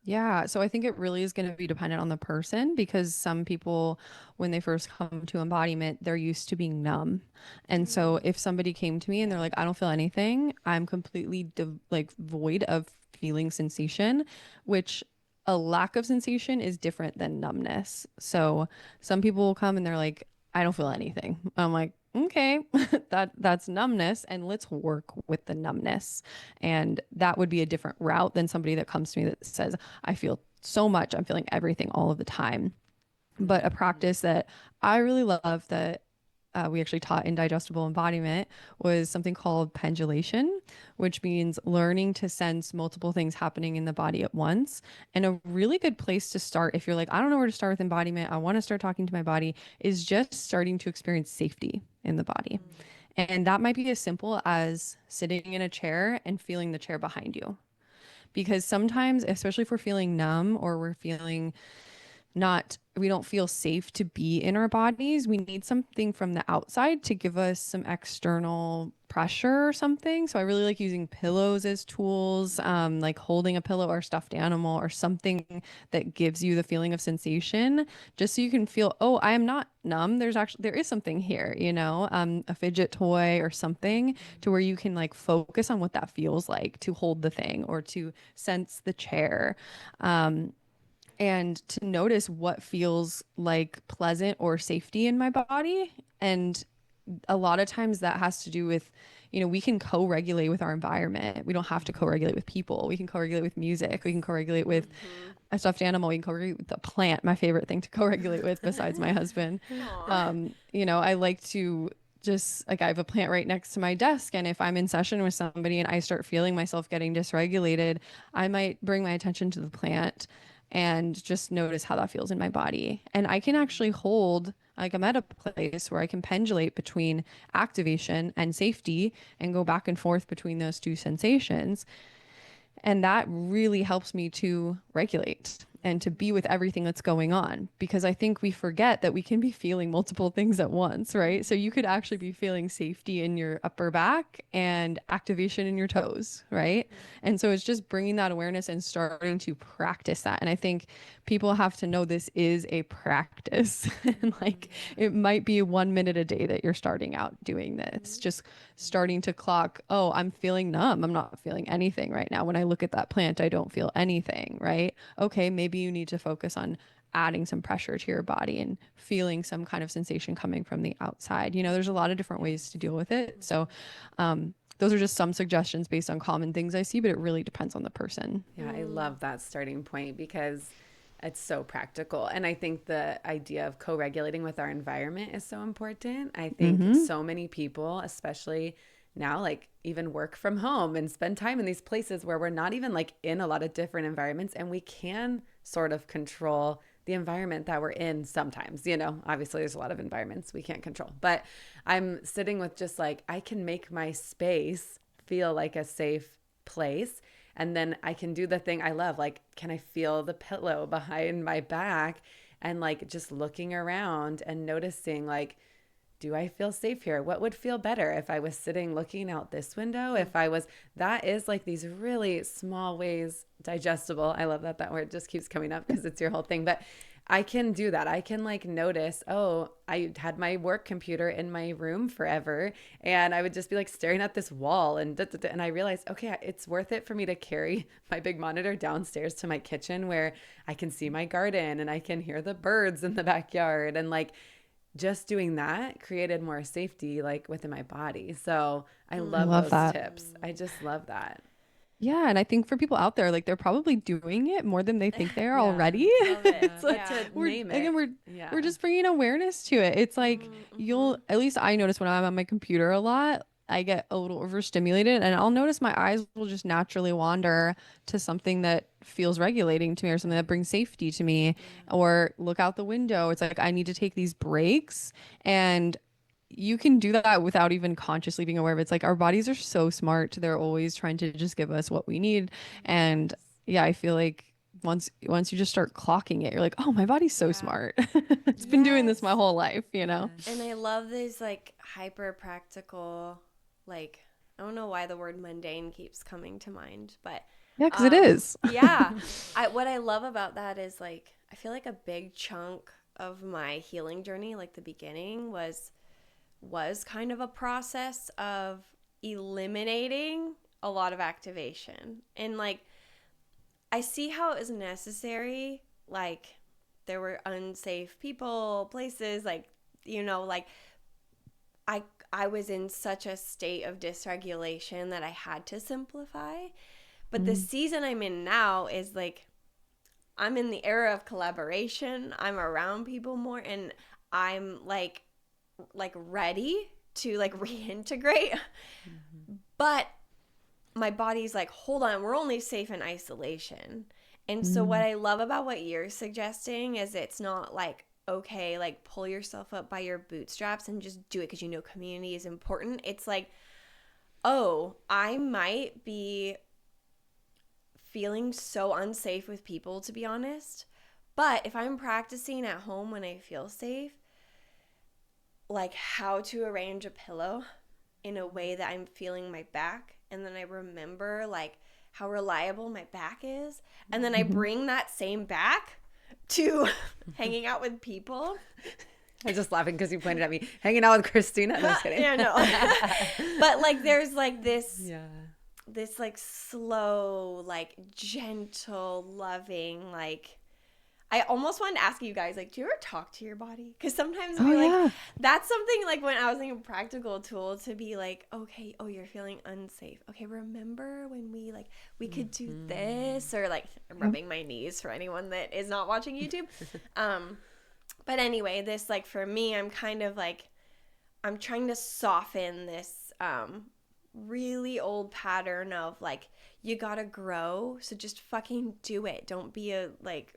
Speaker 3: Yeah, so I think it really is going to be dependent on the person because some people, when they first come to embodiment, they're used to being numb. And so if somebody came to me and they're like, I don't feel anything, I'm completely like void of feeling sensation, which a lack of sensation is different than numbness. So some people will come and they're like, I don't feel anything. I'm like, okay, that's numbness, and let's work with the numbness. And that would be a different route than somebody that comes to me that says, I feel so much. I'm feeling everything all of the time. But a practice that I really love that we actually taught in digestible embodiment was something called pendulation, which means learning to sense multiple things happening in the body at once. And a really good place to start, if you're like, I don't know where to start with embodiment, I want to start talking to my body, is just starting to experience safety in the body. And that might be as simple as sitting in a chair and feeling the chair behind you. Because sometimes, especially if we're feeling numb or we're feeling not we don't feel safe to be in our bodies, we need something from the outside to give us some external pressure or something. So I really like using pillows as tools, like holding a pillow or stuffed animal or something that gives you the feeling of sensation, just so you can feel, oh, I am not numb, there is something here, a fidget toy or something to where you can like focus on what that feels like to hold the thing or to sense the chair. And to notice what feels like pleasant or safety in my body. And a lot of times that has to do with, we can co-regulate with our environment. We don't have to co-regulate with people. We can co-regulate with music. We can co-regulate with a stuffed animal. We can co-regulate with a plant, my favorite thing to co-regulate with besides my husband. I like to just like I have a plant right next to my desk. And if I'm in session with somebody and I start feeling myself getting dysregulated, I might bring my attention to the plant and just notice how that feels in my body. And I can actually hold, like I'm at a place where I can pendulate between activation and safety and go back and forth between those two sensations. And that really helps me to regulate and to be with everything that's going on, because I think we forget that we can be feeling multiple things at once, right? So you could actually be feeling safety in your upper back and activation in your toes, right? And so it's just bringing that awareness and starting to practice that. And I think people have to know this is a practice. And like it might be 1 minute a day that you're starting out doing this, just starting to clock, oh, I'm feeling numb. I'm not feeling anything right now. When I look at that plant, I don't feel anything, right? Okay, maybe you need to focus on adding some pressure to your body and feeling some kind of sensation coming from the outside. There's a lot of different ways to deal with it. So, those are just some suggestions based on common things I see, but it really depends on the person.
Speaker 2: Yeah, I love that starting point because it's so practical. And I think the idea of co-regulating with our environment is so important. I think so many people, especially now, like even work from home and spend time in these places where we're not even like in a lot of different environments, and we can sort of control the environment that we're in sometimes. Obviously there's a lot of environments we can't control, but I'm sitting with just like, I can make my space feel like a safe place. And then I can do the thing I love. Like, can I feel the pillow behind my back? And like just looking around and noticing, like, do I feel safe here? What would feel better if I was sitting looking out this window? That is like these really small ways, digestible. I love that word just keeps coming up because it's your whole thing. But I can do that. I can like notice, oh, I had my work computer in my room forever and I would just be like staring at this wall and and I realized, okay, it's worth it for me to carry my big monitor downstairs to my kitchen where I can see my garden and I can hear the birds in the backyard. And like just doing that created more safety like within my body. So I
Speaker 3: I
Speaker 2: love
Speaker 3: love
Speaker 2: those
Speaker 3: that.
Speaker 2: tips. I just love that.
Speaker 3: Yeah, and I think for people out there, like they're probably doing it more than they think they are
Speaker 2: Yeah.
Speaker 3: already.
Speaker 1: Love it.
Speaker 3: It's like
Speaker 2: But to
Speaker 3: we're
Speaker 2: name
Speaker 3: again
Speaker 2: it.
Speaker 3: we're
Speaker 2: Yeah.
Speaker 3: we're just bringing awareness to it. It's like you'll at least I notice when I'm on my computer a lot, I get a little overstimulated and I'll notice my eyes will just naturally wander to something that feels regulating to me or something that brings safety to me or look out the window. It's like I need to take these breaks and you can do that without even consciously being aware of it. It's like our bodies are so smart. They're always trying to just give us what we need. And yeah, I feel like once you just start clocking it, you're like, oh, my body's so smart. It's been doing this my
Speaker 1: Yes.
Speaker 3: whole life, you know?
Speaker 1: And I love these like hyper practical, like, I don't know why the word mundane keeps coming to mind, but
Speaker 3: Yeah, because it is.
Speaker 1: yeah. What I love about that is like I feel like a big chunk of my healing journey, like the beginning, was kind of a process of eliminating a lot of activation. And like I see how it was necessary. Like there were unsafe people, places, like like I I was in such a state of dysregulation that I had to simplify. But the season I'm in now is like I'm in the era of collaboration. I'm around people more and I'm like ready to like reintegrate. But my body's like, hold on, we're only safe in isolation. And so what I love about what you're suggesting is it's not like, okay, like pull yourself up by your bootstraps and just do it because you know community is important. It's like, oh, I might be feeling so unsafe with people, to be honest. But if I'm practicing at home when I feel safe, like how to arrange a pillow in a way that I'm feeling my back, and then I remember like how reliable my back is, and then I bring that same back to hanging out with people.
Speaker 2: I'm just laughing because you pointed at me hanging out with Kristina. No, I'm just kidding.
Speaker 1: Yeah, no. But like there's like this like slow, like gentle, loving, like I almost wanted to ask you guys, like, do you ever talk to your body? Because sometimes that's something like when I was thinking practical tool to be like, okay, oh, you're feeling unsafe. Okay, remember when we could do this, or like I'm rubbing my knees for anyone that is not watching YouTube. But anyway, this like for me, I'm kind of like I'm trying to soften this really old pattern of like you gotta grow, so just fucking do it. Don't be a like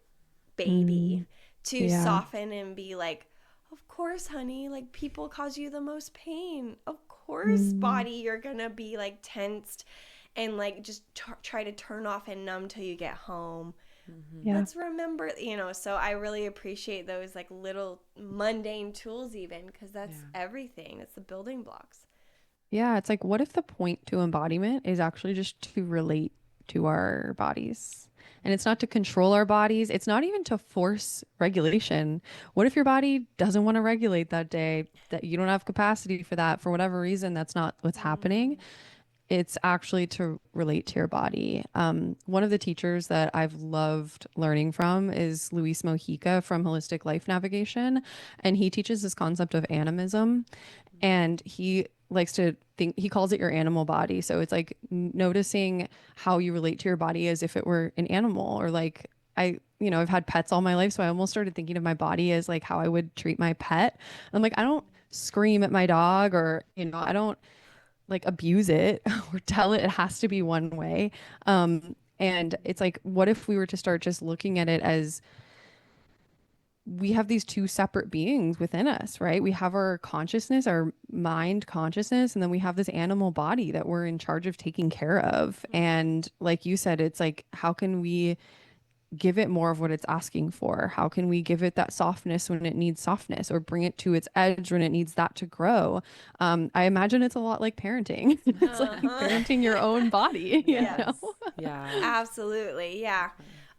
Speaker 1: baby to soften and be like, of course, honey, like people cause you the most pain. Of course, body, you're gonna be like tensed and like just try to turn off and numb till you get home. Let's remember, so I really appreciate those like little mundane tools even because that's everything. It's the building blocks.
Speaker 3: Yeah, it's like, what if the point to embodiment is actually just to relate to our bodies? And it's not to control our bodies. It's not even to force regulation. What if your body doesn't want to regulate that day, that you don't have capacity for that for whatever reason? That's not what's happening. It's actually to relate to your body. One of the teachers that I've loved learning from is Luis Mojica from Holistic Life Navigation. And he teaches this concept of animism. And he likes to think, he calls it your animal body. So it's like noticing how you relate to your body as if it were an animal, or like I've had pets all my life. So I almost started thinking of my body as like how I would treat my pet. I'm like, I don't scream at my dog, or, I don't like abuse it or tell it has to be one way. And it's like, what if we were to start just looking at it as we have these two separate beings within us, right? We have our consciousness, our mind consciousness, and then we have this animal body that we're in charge of taking care of. And like you said, it's like, how can we give it more of what it's asking for? How can we give it that softness when it needs softness, or bring it to its edge when it needs that to grow? I imagine it's a lot like parenting. It's like parenting your own body, you know?
Speaker 2: Yeah.
Speaker 1: Absolutely. Yeah.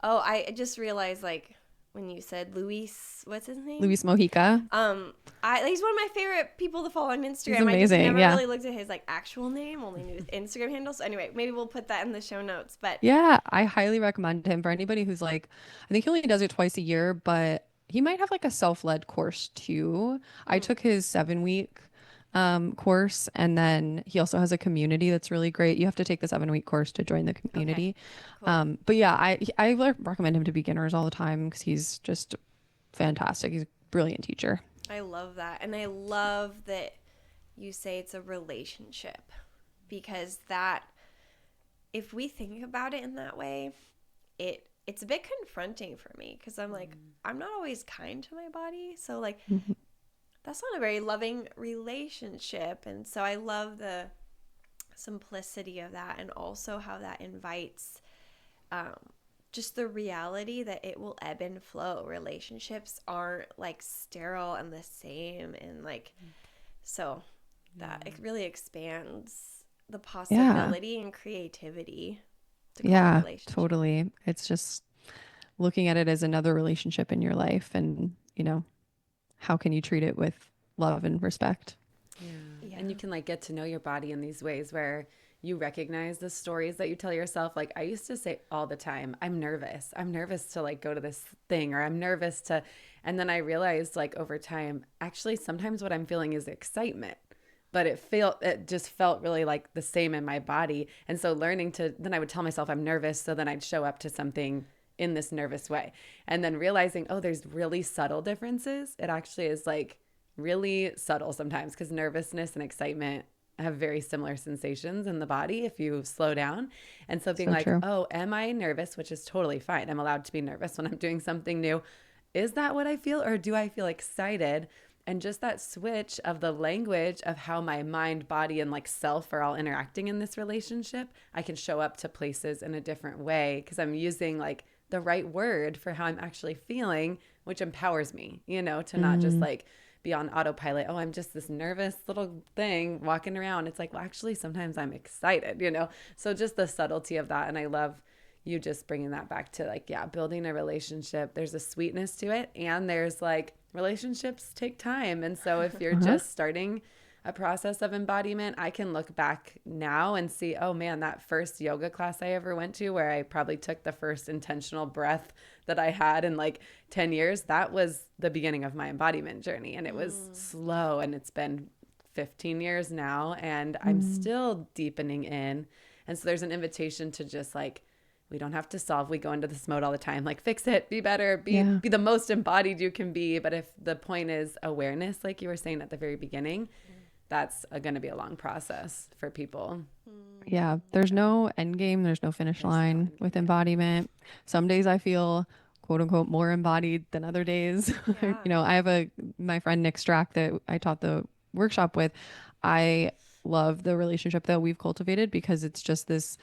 Speaker 1: Oh, I just realized like when you said Luis, what's his name?
Speaker 3: Luis Mojica.
Speaker 1: He's one of my favorite people to follow on Instagram.
Speaker 3: He's amazing.
Speaker 1: I just never really looked at his like actual name, only knew his Instagram handle. So anyway, maybe we'll put that in the show notes. But
Speaker 3: yeah, I highly recommend him for anybody who's like, I think he only does it twice a year, but he might have like a self-led course too. I took his 7-week course, and then he also has a community that's really great. You have to take the 7-week course to join the
Speaker 1: Okay.
Speaker 3: community.
Speaker 1: Cool.
Speaker 3: But yeah, I recommend him to beginners all the time because he's just fantastic. He's a brilliant teacher.
Speaker 1: I love that. And I love that you say it's a relationship, because that, if we think about it in that way, it's a bit confronting for me, because I'm like, I'm not always kind to my body. So like, that's not a very loving relationship. And so I love the simplicity of that, and also how that invites just the reality that it will ebb and flow. Relationships aren't like sterile and the same, and like, so that it really expands the possibility and creativity to call a relationship.
Speaker 3: Totally. It's just looking at it as another relationship in your life, and how can you treat it with love and respect?
Speaker 2: Yeah. And you can like get to know your body in these ways where you recognize the stories that you tell yourself. Like I used to say all the time, I'm nervous. I'm nervous to like go to this thing, or I'm nervous to, and then I realized like over time, actually sometimes what I'm feeling is excitement, but it just felt really like the same in my body. And so learning to, then I would tell myself I'm nervous. So then I'd show up to something in this nervous way, and then realizing, oh, there's really subtle differences. It actually is like really subtle sometimes, because nervousness and excitement have very similar sensations in the body if you slow down. And so being
Speaker 3: True.
Speaker 2: oh, am I nervous? Which is totally fine. I'm allowed to be nervous when I'm doing something new. Is that what I feel, or do I feel excited? And just that switch of the language of how my mind, body, and like self are all interacting in this relationship, I can show up to places in a different way because I'm using like the right word for how I'm actually feeling, which empowers me, to not just like be on autopilot. Oh, I'm just this nervous little thing walking around. It's like, well, actually, sometimes I'm excited, So just the subtlety of that. And I love you just bringing that back to like, yeah, building a relationship. There's a sweetness to it. And there's like, relationships take time. And so if you're just starting a process of embodiment, I can look back now and see, oh man, that first yoga class I ever went to, where I probably took the first intentional breath that I had in like 10 years, that was the beginning of my embodiment journey. And it was slow, and it's been 15 years now, and I'm still deepening in. And so there's an invitation to just like, we don't have to solve. We go into this mode all the time, like fix it, be better, be the most embodied you can be. But if the point is awareness, like you were saying at the very beginning, that's going to be a long process for people.
Speaker 3: Yeah, there's no end game. There's no finish line with embodiment. Some days I feel quote unquote more embodied than other days.
Speaker 1: Yeah.
Speaker 3: I have my friend Nick Strack that I taught the workshop with. I love the relationship that we've cultivated because it's just this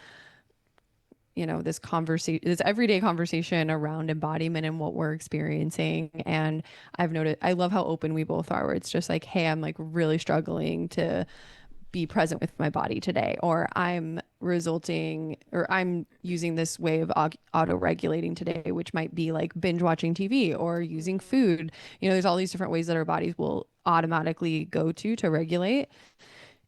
Speaker 3: this conversation, this everyday conversation around embodiment and what we're experiencing. And I've noted, I love how open we both are, where it's just like, hey, I'm like really struggling to be present with my body today, or I'm using this way of auto-regulating today, which might be like binge watching TV or using food. There's all these different ways that our bodies will automatically go to regulate.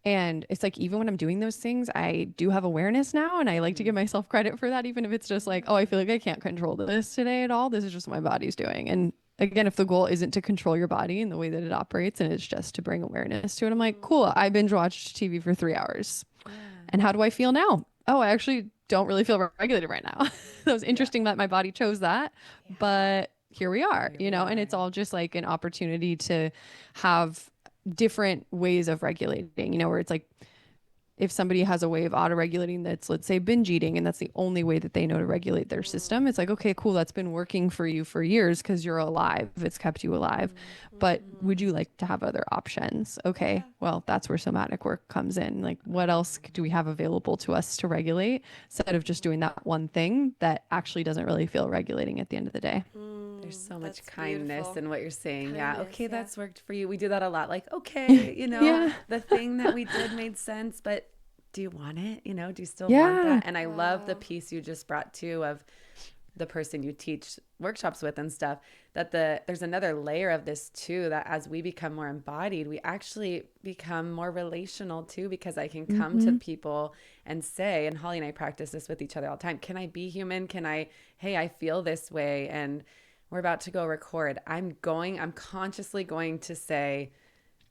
Speaker 3: And it's like, even when I'm doing those things, I do have awareness now. And I like to give myself credit for that, even if it's just like, oh, I feel like I can't control this today at all. This is just what my body's doing. And again, if the goal isn't to control your body and the way that it operates, and it's just to bring awareness to it, I'm like, cool, I binge watched TV for 3 hours. Yeah. And how do I feel now? Oh, I actually don't really feel regulated right now. That was interesting that my body chose that. Yeah. But here we are, and it's all just like an opportunity to have different ways of regulating, where it's like, if somebody has a way of auto-regulating that's, let's say, binge eating, and that's the only way that they know to regulate their system, it's like, okay, cool, that's been working for you for years because you're alive. It's kept you alive. But would you like to have other options? Okay, well, that's where somatic work comes in. Like, what else do we have available to us to regulate, instead of just doing that one thing that actually doesn't really feel regulating at the end of the day?
Speaker 2: There's so much kindness
Speaker 1: beautiful.
Speaker 2: in what you're saying.
Speaker 1: Kindness,
Speaker 2: okay, that's worked for you. We do that a lot. Like, okay,
Speaker 3: Yeah.
Speaker 2: the thing that we did made sense, but do you want it? Do you still want that? And I love the piece you just brought too of the person you teach workshops with and stuff, that there's another layer of this too, that as we become more embodied, we actually become more relational too, because I can come to people and say, and Holly and I practice this with each other all the time, can I be human? Hey, I feel this way. And we're about to go record, I'm consciously going to say,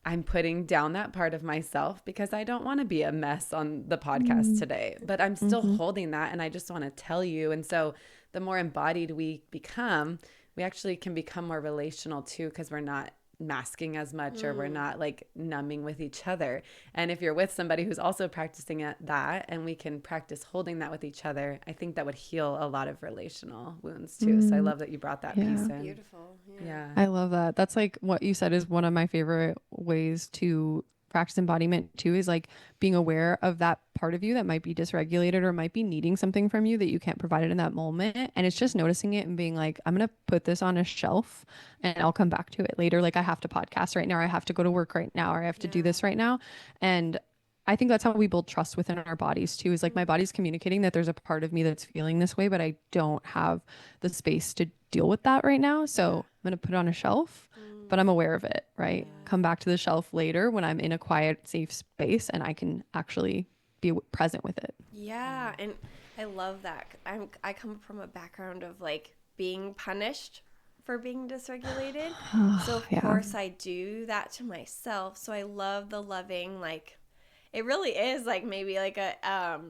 Speaker 2: I'm putting down that part of myself because I don't want to be a mess on the podcast today, but I'm still holding that and I just want to tell you. And so the more embodied we become, we actually can become more relational too, because we're not masking as much or we're not like numbing with each other. And if you're with somebody who's also practicing that and we can practice holding that with each other, I think that would heal a lot of relational wounds too. So I love that you brought that piece in.
Speaker 1: Beautiful.
Speaker 2: Yeah.
Speaker 3: I love that. That's like what you said is one of my favorite ways to practice embodiment too, is like being aware of that part of you that might be dysregulated or might be needing something from you that you can't provide it in that moment. And it's just noticing it and being like, I'm going to put this on a shelf and I'll come back to it later. Like I have to podcast right now, or I have to go to work right now, or I have to do this right now. And I think that's how we build trust within our bodies too, is like my body's communicating that there's a part of me that's feeling this way, but I don't have the space to deal with that right now. So I'm going to put it on a shelf, but I'm aware of it, right? Come back to the shelf later when I'm in a quiet, safe space and I can actually be present with it.
Speaker 1: Yeah. And I love that. I come from a background of like being punished for being dysregulated. So of course I do that to myself. So I love the loving, like, it really is like maybe like a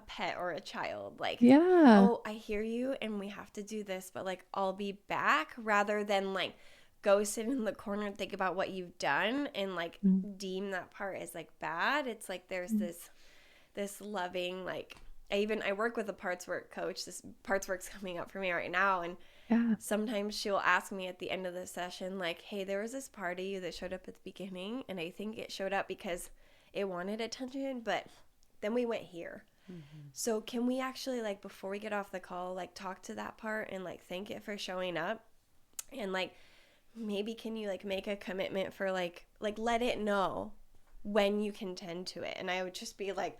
Speaker 1: pet or a child, like, oh, I hear you and we have to do this, but like I'll be back, rather than like go sit in the corner and think about what you've done and like deem that part as like bad. It's like there's this loving, like, I work with a parts work coach. This parts work's coming up for me right now, and sometimes she'll ask me at the end of the session, like, hey, there was this part of you that showed up at the beginning, and I think it showed up because it wanted attention, but then we went here. So can we actually, like, before we get off the call, like, talk to that part and like thank it for showing up, and like maybe can you like make a commitment for like let it know when you can tend to it. And I would just be like,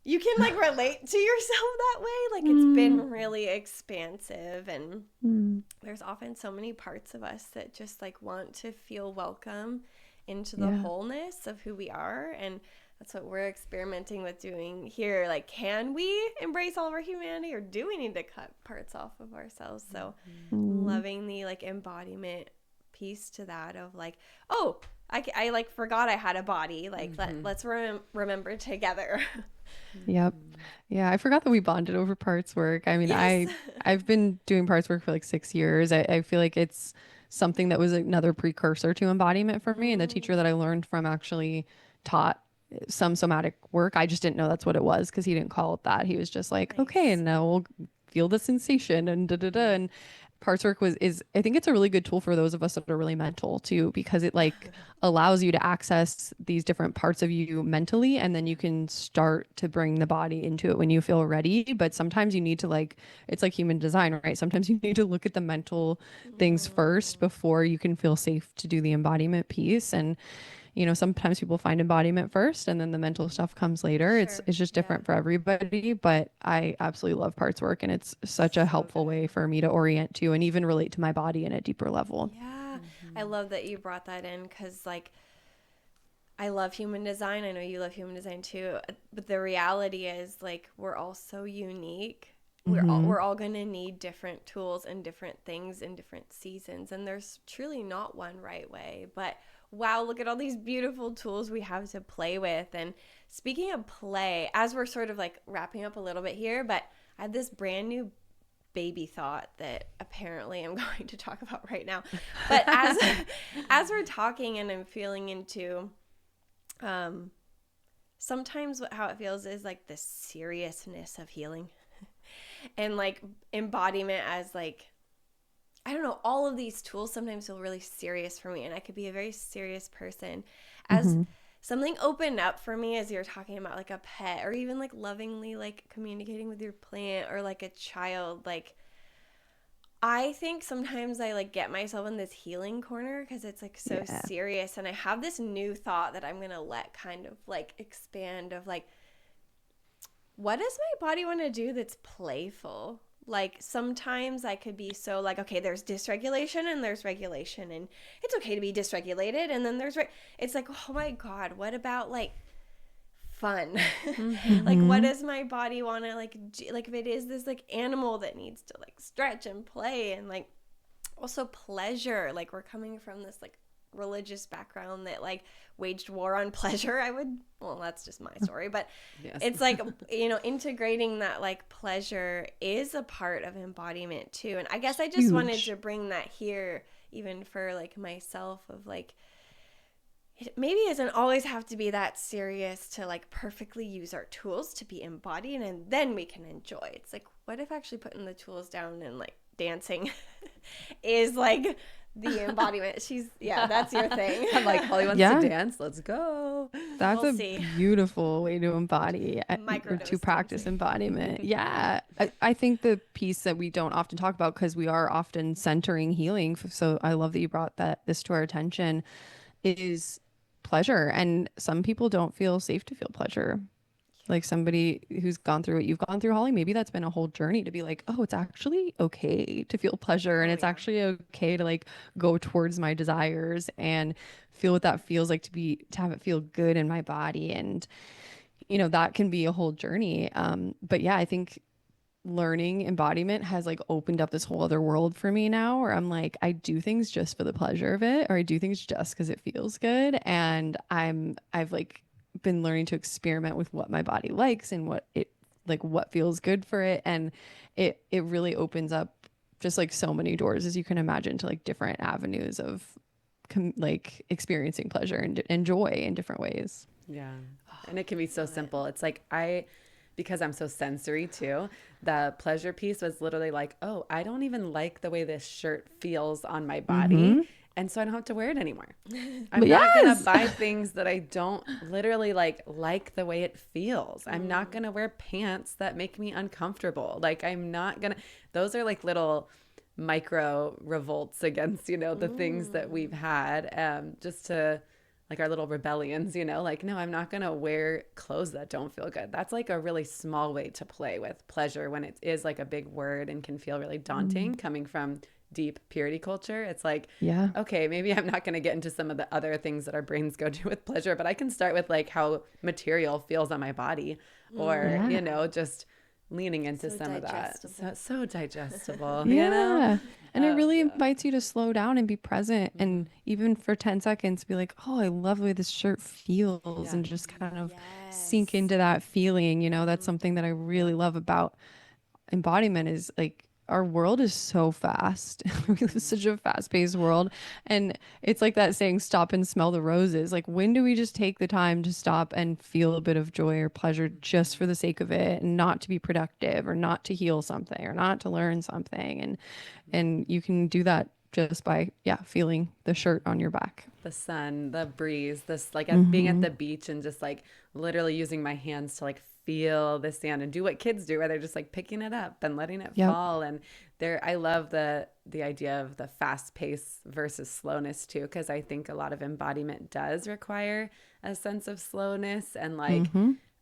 Speaker 1: you can like relate to yourself that way. Like it's been really expansive, and there's often so many parts of us that just like want to feel welcome into the wholeness of who we are. And that's what we're experimenting with doing here. Like, can we embrace all of our humanity, or do we need to cut parts off of ourselves? So loving the like embodiment piece to that of like, oh, I like forgot I had a body. Like let's remember together.
Speaker 3: Yep. Yeah. I forgot that we bonded over parts work. I mean, I've been doing parts work for like 6 years. I feel like it's something that was another precursor to embodiment for me. And the teacher that I learned from actually taught some somatic work. I just didn't know that's what it was because he didn't call it that. He was just like, okay, and now we'll feel the sensation and and parts work is I think it's a really good tool for those of us that are really mental too, because it like allows you to access these different parts of you mentally, and then you can start to bring the body into it when you feel ready. But sometimes you need to, like, it's like human design, right? Sometimes you need to look at the mental things first before you can feel safe to do the embodiment piece. And you know, sometimes people find embodiment first and then the mental stuff comes later. It's just different for everybody, but I absolutely love parts work, and it's such a helpful way for me to orient to and even relate to my body in a deeper level.
Speaker 1: Yeah. I love that you brought that in, because like I love human design. I know you love human design too, but the reality is like we're all so unique. We're all going to need different tools and different things in different seasons, and there's truly not one right way. But wow, look at all these beautiful tools we have to play with. And speaking of play, as we're sort of like wrapping up a little bit here, but I had this brand new baby thought that apparently I'm going to talk about right now. But as we're talking and I'm feeling into sometimes how it feels is like the seriousness of healing and like embodiment as like, I don't know, all of these tools sometimes feel really serious for me, and I could be a very serious person. As something opened up for me as you're talking about like a pet, or even like lovingly like communicating with your plant, or like a child, like I think sometimes I like get myself in this healing corner because it's like so serious, and I have this new thought that I'm going to let kind of like expand of like, what does my body want to do that's playful? Like sometimes I could be so like, okay, there's dysregulation and there's regulation, and it's okay to be dysregulated. And then it's like, oh my God, what about like fun.
Speaker 2: Mm-hmm.
Speaker 1: Like, what does my body want to like do? Like, if it is this like animal that needs to like stretch and play, and like also pleasure, like we're coming from this like religious background that like waged war on pleasure. Well, that's just my story, but
Speaker 2: Yes.
Speaker 1: it's like, you know, integrating that like pleasure is a part of embodiment too. And I guess I just wanted to bring that here, even for like myself, of like, it maybe doesn't always have to be that serious to like perfectly use our tools to be embodied, and then we can enjoy. It's like, what if actually putting the tools down and like dancing is like the embodiment? That's your thing.
Speaker 2: I'm like, Holly wants to dance. Let's go.
Speaker 3: That's
Speaker 1: We'll
Speaker 3: a
Speaker 1: see.
Speaker 3: beautiful way to embody or
Speaker 1: Microdose
Speaker 3: to practice
Speaker 1: dancing.
Speaker 3: embodiment. Yeah. I think the piece that we don't often talk about, because we are often centering healing. So I love that you brought this to our attention, is pleasure. And some people don't feel safe to feel pleasure. Like somebody who's gone through what you've gone through, Holly, maybe that's been a whole journey to be like, oh, it's actually okay to feel pleasure, and it's actually okay to like go towards my desires and feel what that feels like to have it feel good in my body. And you know, that can be a whole journey. But yeah, I think learning embodiment has like opened up this whole other world for me now, where I'm like, I do things just for the pleasure of it, or I do things just because it feels good. And I've like been learning to experiment with what my body likes and what feels good for it. And it really opens up just like so many doors, as you can imagine, to like different avenues of like experiencing pleasure and joy in different ways.
Speaker 2: Yeah. And it can be so simple. It's like because I'm so sensory too, the pleasure piece was literally like, oh, I don't even like the way this shirt feels on my body. And so I don't have to wear it anymore. I'm not going to buy things that I don't literally like the way it feels. I'm not going to wear pants that make me uncomfortable. Like I'm not going to, those are like little micro revolts against, you know, the things that we've had, just to like our little rebellions, you know, like, no, I'm not going to wear clothes that don't feel good. That's like a really small way to play with pleasure when it is like a big word and can feel really daunting coming from deep purity culture. It's like, okay, maybe I'm not going to get into some of the other things that our brains go to with pleasure, but I can start with like how material feels on my body, or, you know, just leaning into some of that. So digestible, you know?
Speaker 3: And it really invites you to slow down and be present. And even for 10 seconds, be like, oh, I love the way this shirt feels, and just kind of sink into that feeling. You know, that's something that I really love about embodiment, is like, our world is so fast. We live in such a fast-paced world. And it's like that saying, stop and smell the roses. Like, when do we just take the time to stop and feel a bit of joy or pleasure just for the sake of it, and not to be productive, or not to heal something, or not to learn something? And you can do that just by feeling the shirt on your back,
Speaker 2: the sun, the breeze, this like being at the beach and just like literally using my hands to like feel the sand and do what kids do, where they're just like picking it up and letting it fall. And I love the idea of the fast pace versus slowness too, because I think a lot of embodiment does require a sense of slowness and like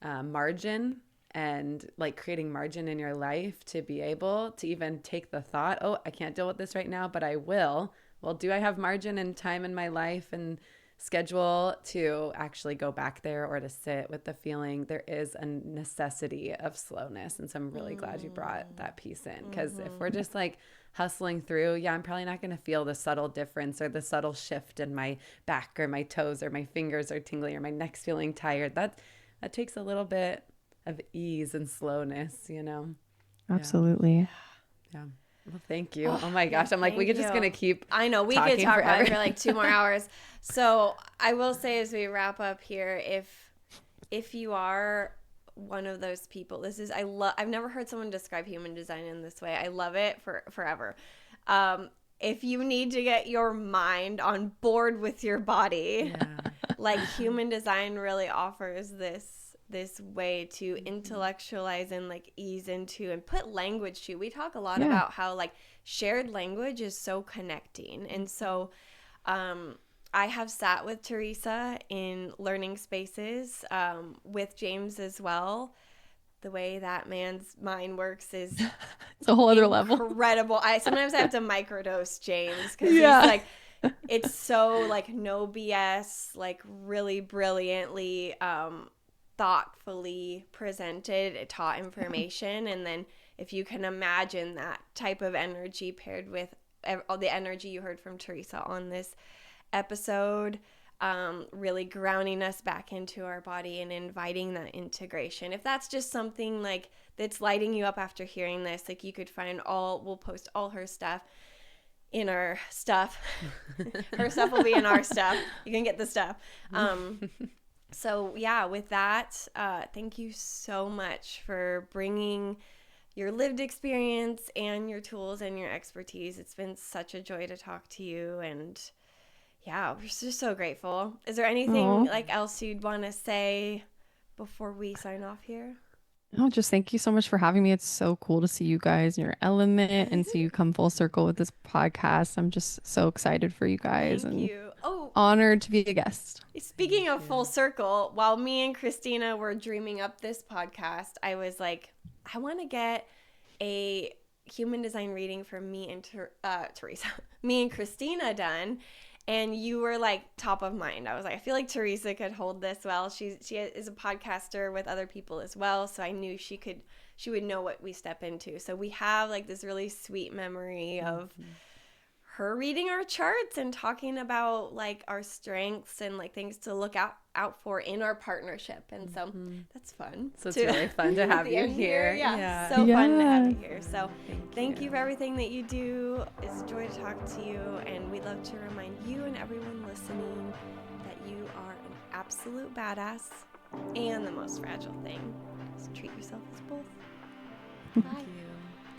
Speaker 2: margin, and like creating margin in your life to be able to even take the thought, oh, I can't deal with this right now, but I will. Well, do I have margin and time in my life and schedule to actually go back there, or to sit with the feeling? There is a necessity of slowness. And so I'm really glad you brought that piece in, because if we're just like hustling through, I'm probably not going to feel the subtle difference or the subtle shift in my back or my toes, or my fingers are tingling, or my neck's feeling tired. That takes a little bit of ease and slowness, you know?
Speaker 3: Absolutely.
Speaker 2: Yeah. Well, thank you. Oh my gosh. I'm like, we're just going to keep
Speaker 1: I know, we could talk about it for like 2 more hours. So I will say, as we wrap up here, if you are one of those people, I've never heard someone describe human design in this way. I love it forever. If you need to get your mind on board with your body, like human design really offers this way to intellectualize and like ease into and put language to. We talk a lot about how like shared language is so connecting. And so I have sat with Teresa in learning spaces, with James as well. The way that man's mind works is
Speaker 3: it's a whole other level.
Speaker 1: Incredible. Sometimes I have to microdose James, because he's like, it's so like no BS, like really brilliantly thoughtfully presented, taught information. And then if you can imagine that type of energy paired with all the energy you heard from Teresa on this episode, really grounding us back into our body and inviting that integration. If that's just something like that's lighting you up after hearing this, like you could find we'll post all her stuff in our stuff. Her stuff will be in our stuff. You can get the stuff. So yeah, with that, thank you so much for bringing your lived experience and your tools and your expertise. It's been such a joy to talk to you, and yeah, we're just so grateful. Is there anything like else you'd want to say before we sign off here?
Speaker 3: Oh, just thank you so much for having me. It's so cool to see you guys in your element and see you come full circle with this podcast. I'm just so excited for you guys.
Speaker 1: Thank
Speaker 3: and
Speaker 1: you. Oh,
Speaker 3: honored to be a guest.
Speaker 1: Speaking of full circle, while me and Kristina were dreaming up this podcast, I was like, I want to get a human design reading for me and Teresa, me and Kristina done. And you were like top of mind. I was like, I feel like Teresa could hold this well. She is a podcaster with other people as well. So I knew she would know what we step into. So we have like this really sweet memory of her reading our charts and talking about like our strengths and like things to look out for in our partnership. And so that's fun.
Speaker 2: So it's really fun to have you here.
Speaker 1: Yeah. So fun to have you here. So thank you for everything that you do. It's a joy to talk to you. And we'd love to remind you and everyone listening that you are an absolute badass and the most fragile thing. So treat yourself as both. Bye.
Speaker 2: Thank you.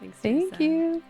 Speaker 2: Thanks,
Speaker 3: Thank
Speaker 2: Teresa.
Speaker 3: you.